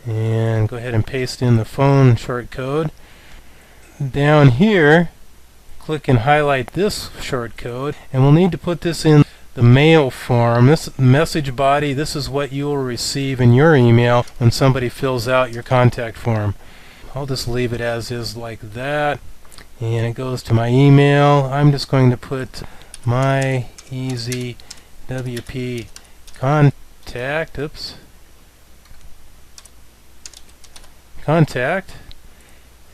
and go ahead and paste in the phone short code. Down here, click and highlight this short code, and we'll need to put this in the mail form. This message body, this is what you will receive in your email when somebody fills out your contact form. I'll just leave it as is like that, and it goes to my email. I'm just going to put my easy WP contact, contact,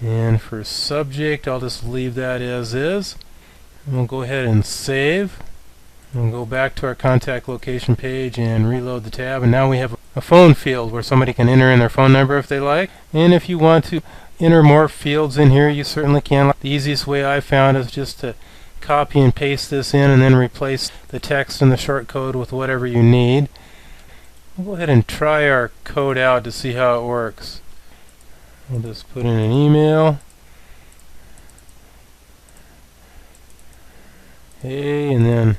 and for subject I'll just leave that as is, and we'll go ahead and save. We'll go back to our contact location page and reload the tab, and now we have a phone field where somebody can enter in their phone number if they like. And if you want to enter more fields in here, you certainly can. The easiest way I found is just to copy and paste this in and then replace the text and the short code with whatever you need. We'll go ahead and try our code out to see how it works. We'll just put in an email, hey, and then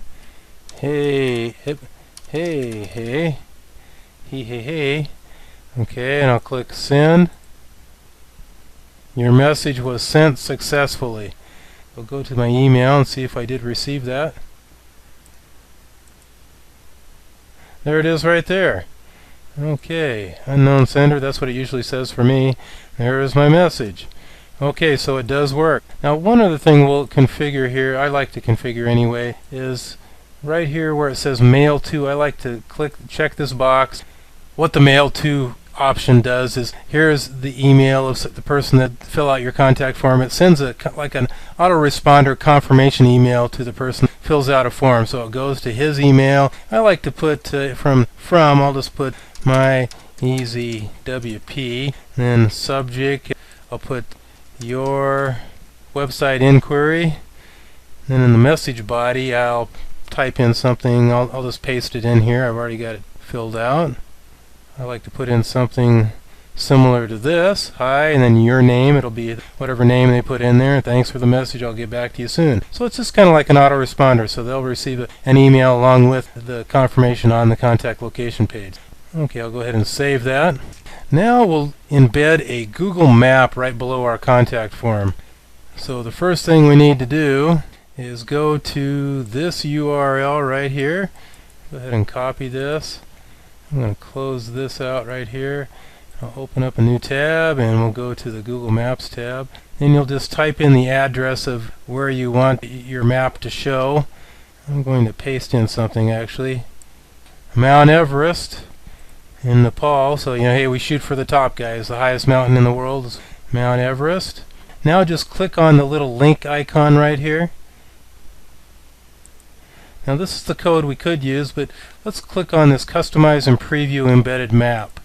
hey, hip, hey, hey, hey. Okay, and I'll click send. Your message was sent successfully. I'll go to my email and see if I did receive that. There it is right there. Okay, unknown sender, that's what it usually says for me. There is my message. Okay, so it does work. Now one other thing we'll configure here, I like to configure anyway, is right here where it says mail to, I like to check this box. What the mail to option does is, here's the email of the person that fill out your contact form. It sends like an autoresponder confirmation email to the person who fills out a form, so it goes to his email. I like to put from I'll just put my easy WP, then subject I'll put your website inquiry, then in the message body I'll type in something. I'll just paste it in here. I've already got it filled out. I like to put in something similar to this, hi, and then your name. It'll be whatever name they put in there. Thanks for the message, I'll get back to you soon. So it's just kind of like an autoresponder, so they'll receive an email along with the confirmation on the contact location page. Okay, I'll go ahead and save that. Now we'll embed a Google map right below our contact form. So the first thing we need to do is go to this URL right here. Go ahead and copy this. I'm going to close this out right here. I'll open up a new tab and we'll go to the Google Maps tab. Then you'll just type in the address of where you want your map to show. I'm going to paste in something actually. Mount Everest in Nepal. So, you know, hey, we shoot for the top, guys. The highest mountain in the world is Mount Everest. Now just click on the little link icon right here. Now this is the code we could use, but let's click on this Customize and Preview Embedded Map.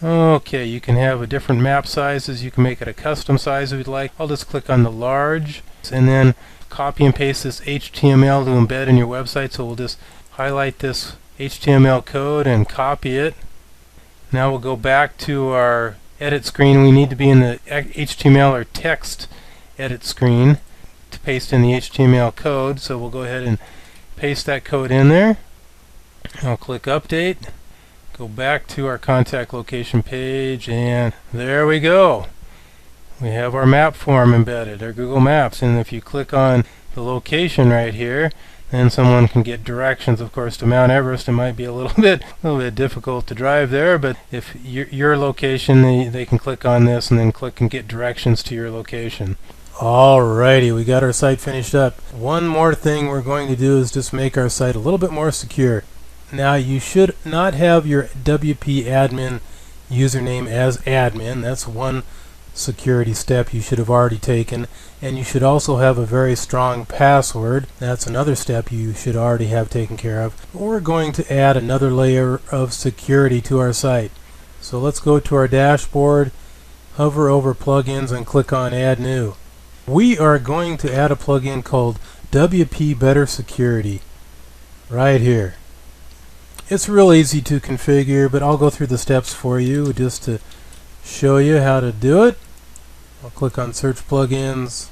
Okay, you can have a different map sizes. You can make it a custom size if you'd like. I'll just click on the large and then copy and paste this HTML to embed in your website. So we'll just highlight this HTML code and copy it. Now we'll go back to our edit screen. We need to be in the HTML or text edit screen to paste in the HTML code. So we'll go ahead and paste that code in there. I'll click update, go back to our contact location page, and there we go. We have our map form embedded, our Google Maps, and if you click on the location right here, then someone can get directions, of course, to Mount Everest. It might be a little bit difficult to drive there, but if your location, they can click on this and then click and get directions to your location. Alrighty, we got our site finished up. One more thing we're going to do is just make our site a little bit more secure. Now you should not have your WP admin username as admin. That's one security step you should have already taken. And you should also have a very strong password. That's another step you should already have taken care of. We're going to add another layer of security to our site. So let's go to our dashboard, hover over plugins and click on add new. We are going to add a plugin called WP Better Security right here. It's real easy to configure, but I'll go through the steps for you just to show you how to do it. I'll click on search plugins.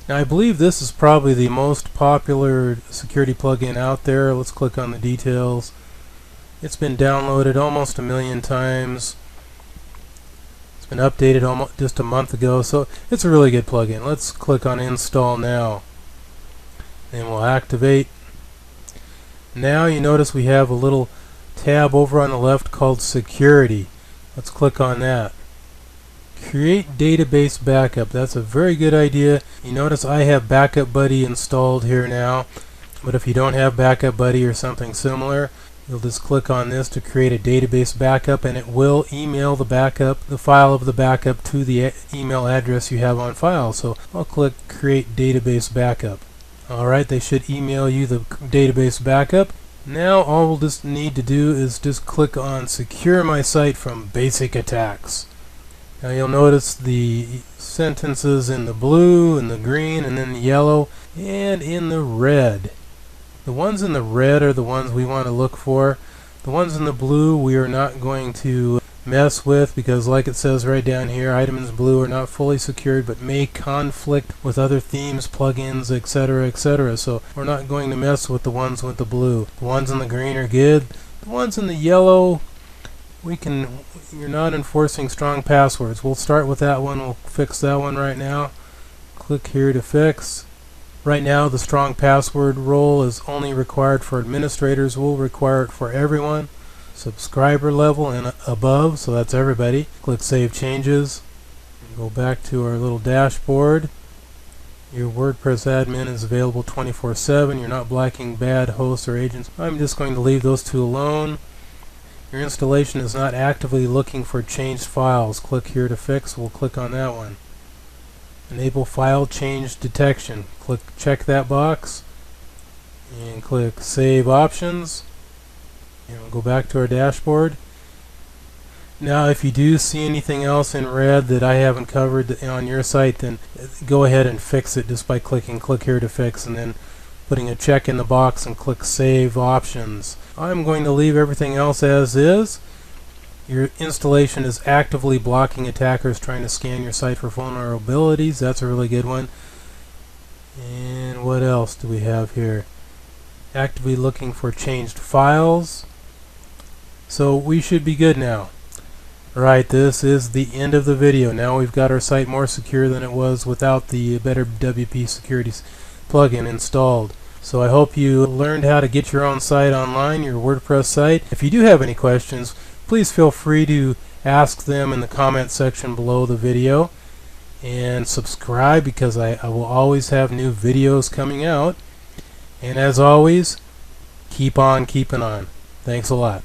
Now I believe this is probably the most popular security plugin out there. Let's click on the details. It's been downloaded almost 1 million times. It's been updated almost just a month ago, so it's a really good plugin. Let's click on install now. Then we'll activate. Now you notice we have a little tab over on the left called security. Let's click on that. Create database backup. That's a very good idea. You notice I have Backup Buddy installed here now, but if you don't have Backup Buddy or something similar, you'll just click on this to create a database backup, and it will email the backup, the file of the backup, to the email address you have on file. So I'll click create database backup. Alright, they should email you the database backup. Now all we'll just need to do is just click on secure my site from basic attacks. Now you'll notice the sentences in the blue and the green and then the yellow and in the red. The ones in the red are the ones we want to look for. The ones in the blue we are not going to mess with, because like it says right down here, items in blue are not fully secured but may conflict with other themes, plugins, etc., etc. So we're not going to mess with the ones with the blue. The ones in the green are good. The ones in the yellow, you're not enforcing strong passwords. We'll start with that one. We'll fix that one right now. Click here to fix. Right now the strong password role is only required for administrators. We'll require it for everyone. Subscriber level and above, so that's everybody. Click Save Changes. Go back to our little dashboard. Your WordPress admin is available 24/7. You're not blocking bad hosts or agents. I'm just going to leave those two alone. Your installation is not actively looking for changed files. Click here to fix. We'll click on that one. Enable file change detection. Check that box and click Save Options. And we'll go back to our dashboard. Now if you do see anything else in red that I haven't covered on your site, then go ahead and fix it just by clicking Click Here to Fix and then putting a check in the box and click Save Options. I'm going to leave everything else as is. Your installation is actively blocking attackers trying to scan your site for vulnerabilities. That's a really good one. And what else do we have here? Actively looking for changed files. So we should be good now. Alright, this is the end of the video. Now we've got our site more secure than it was without the Better WP Security plugin installed. So I hope you learned how to get your own site online, your WordPress site. If you do have any questions, please feel free to ask them in the comment section below the video. And subscribe, because I will always have new videos coming out. And as always, keep on keeping on. Thanks a lot.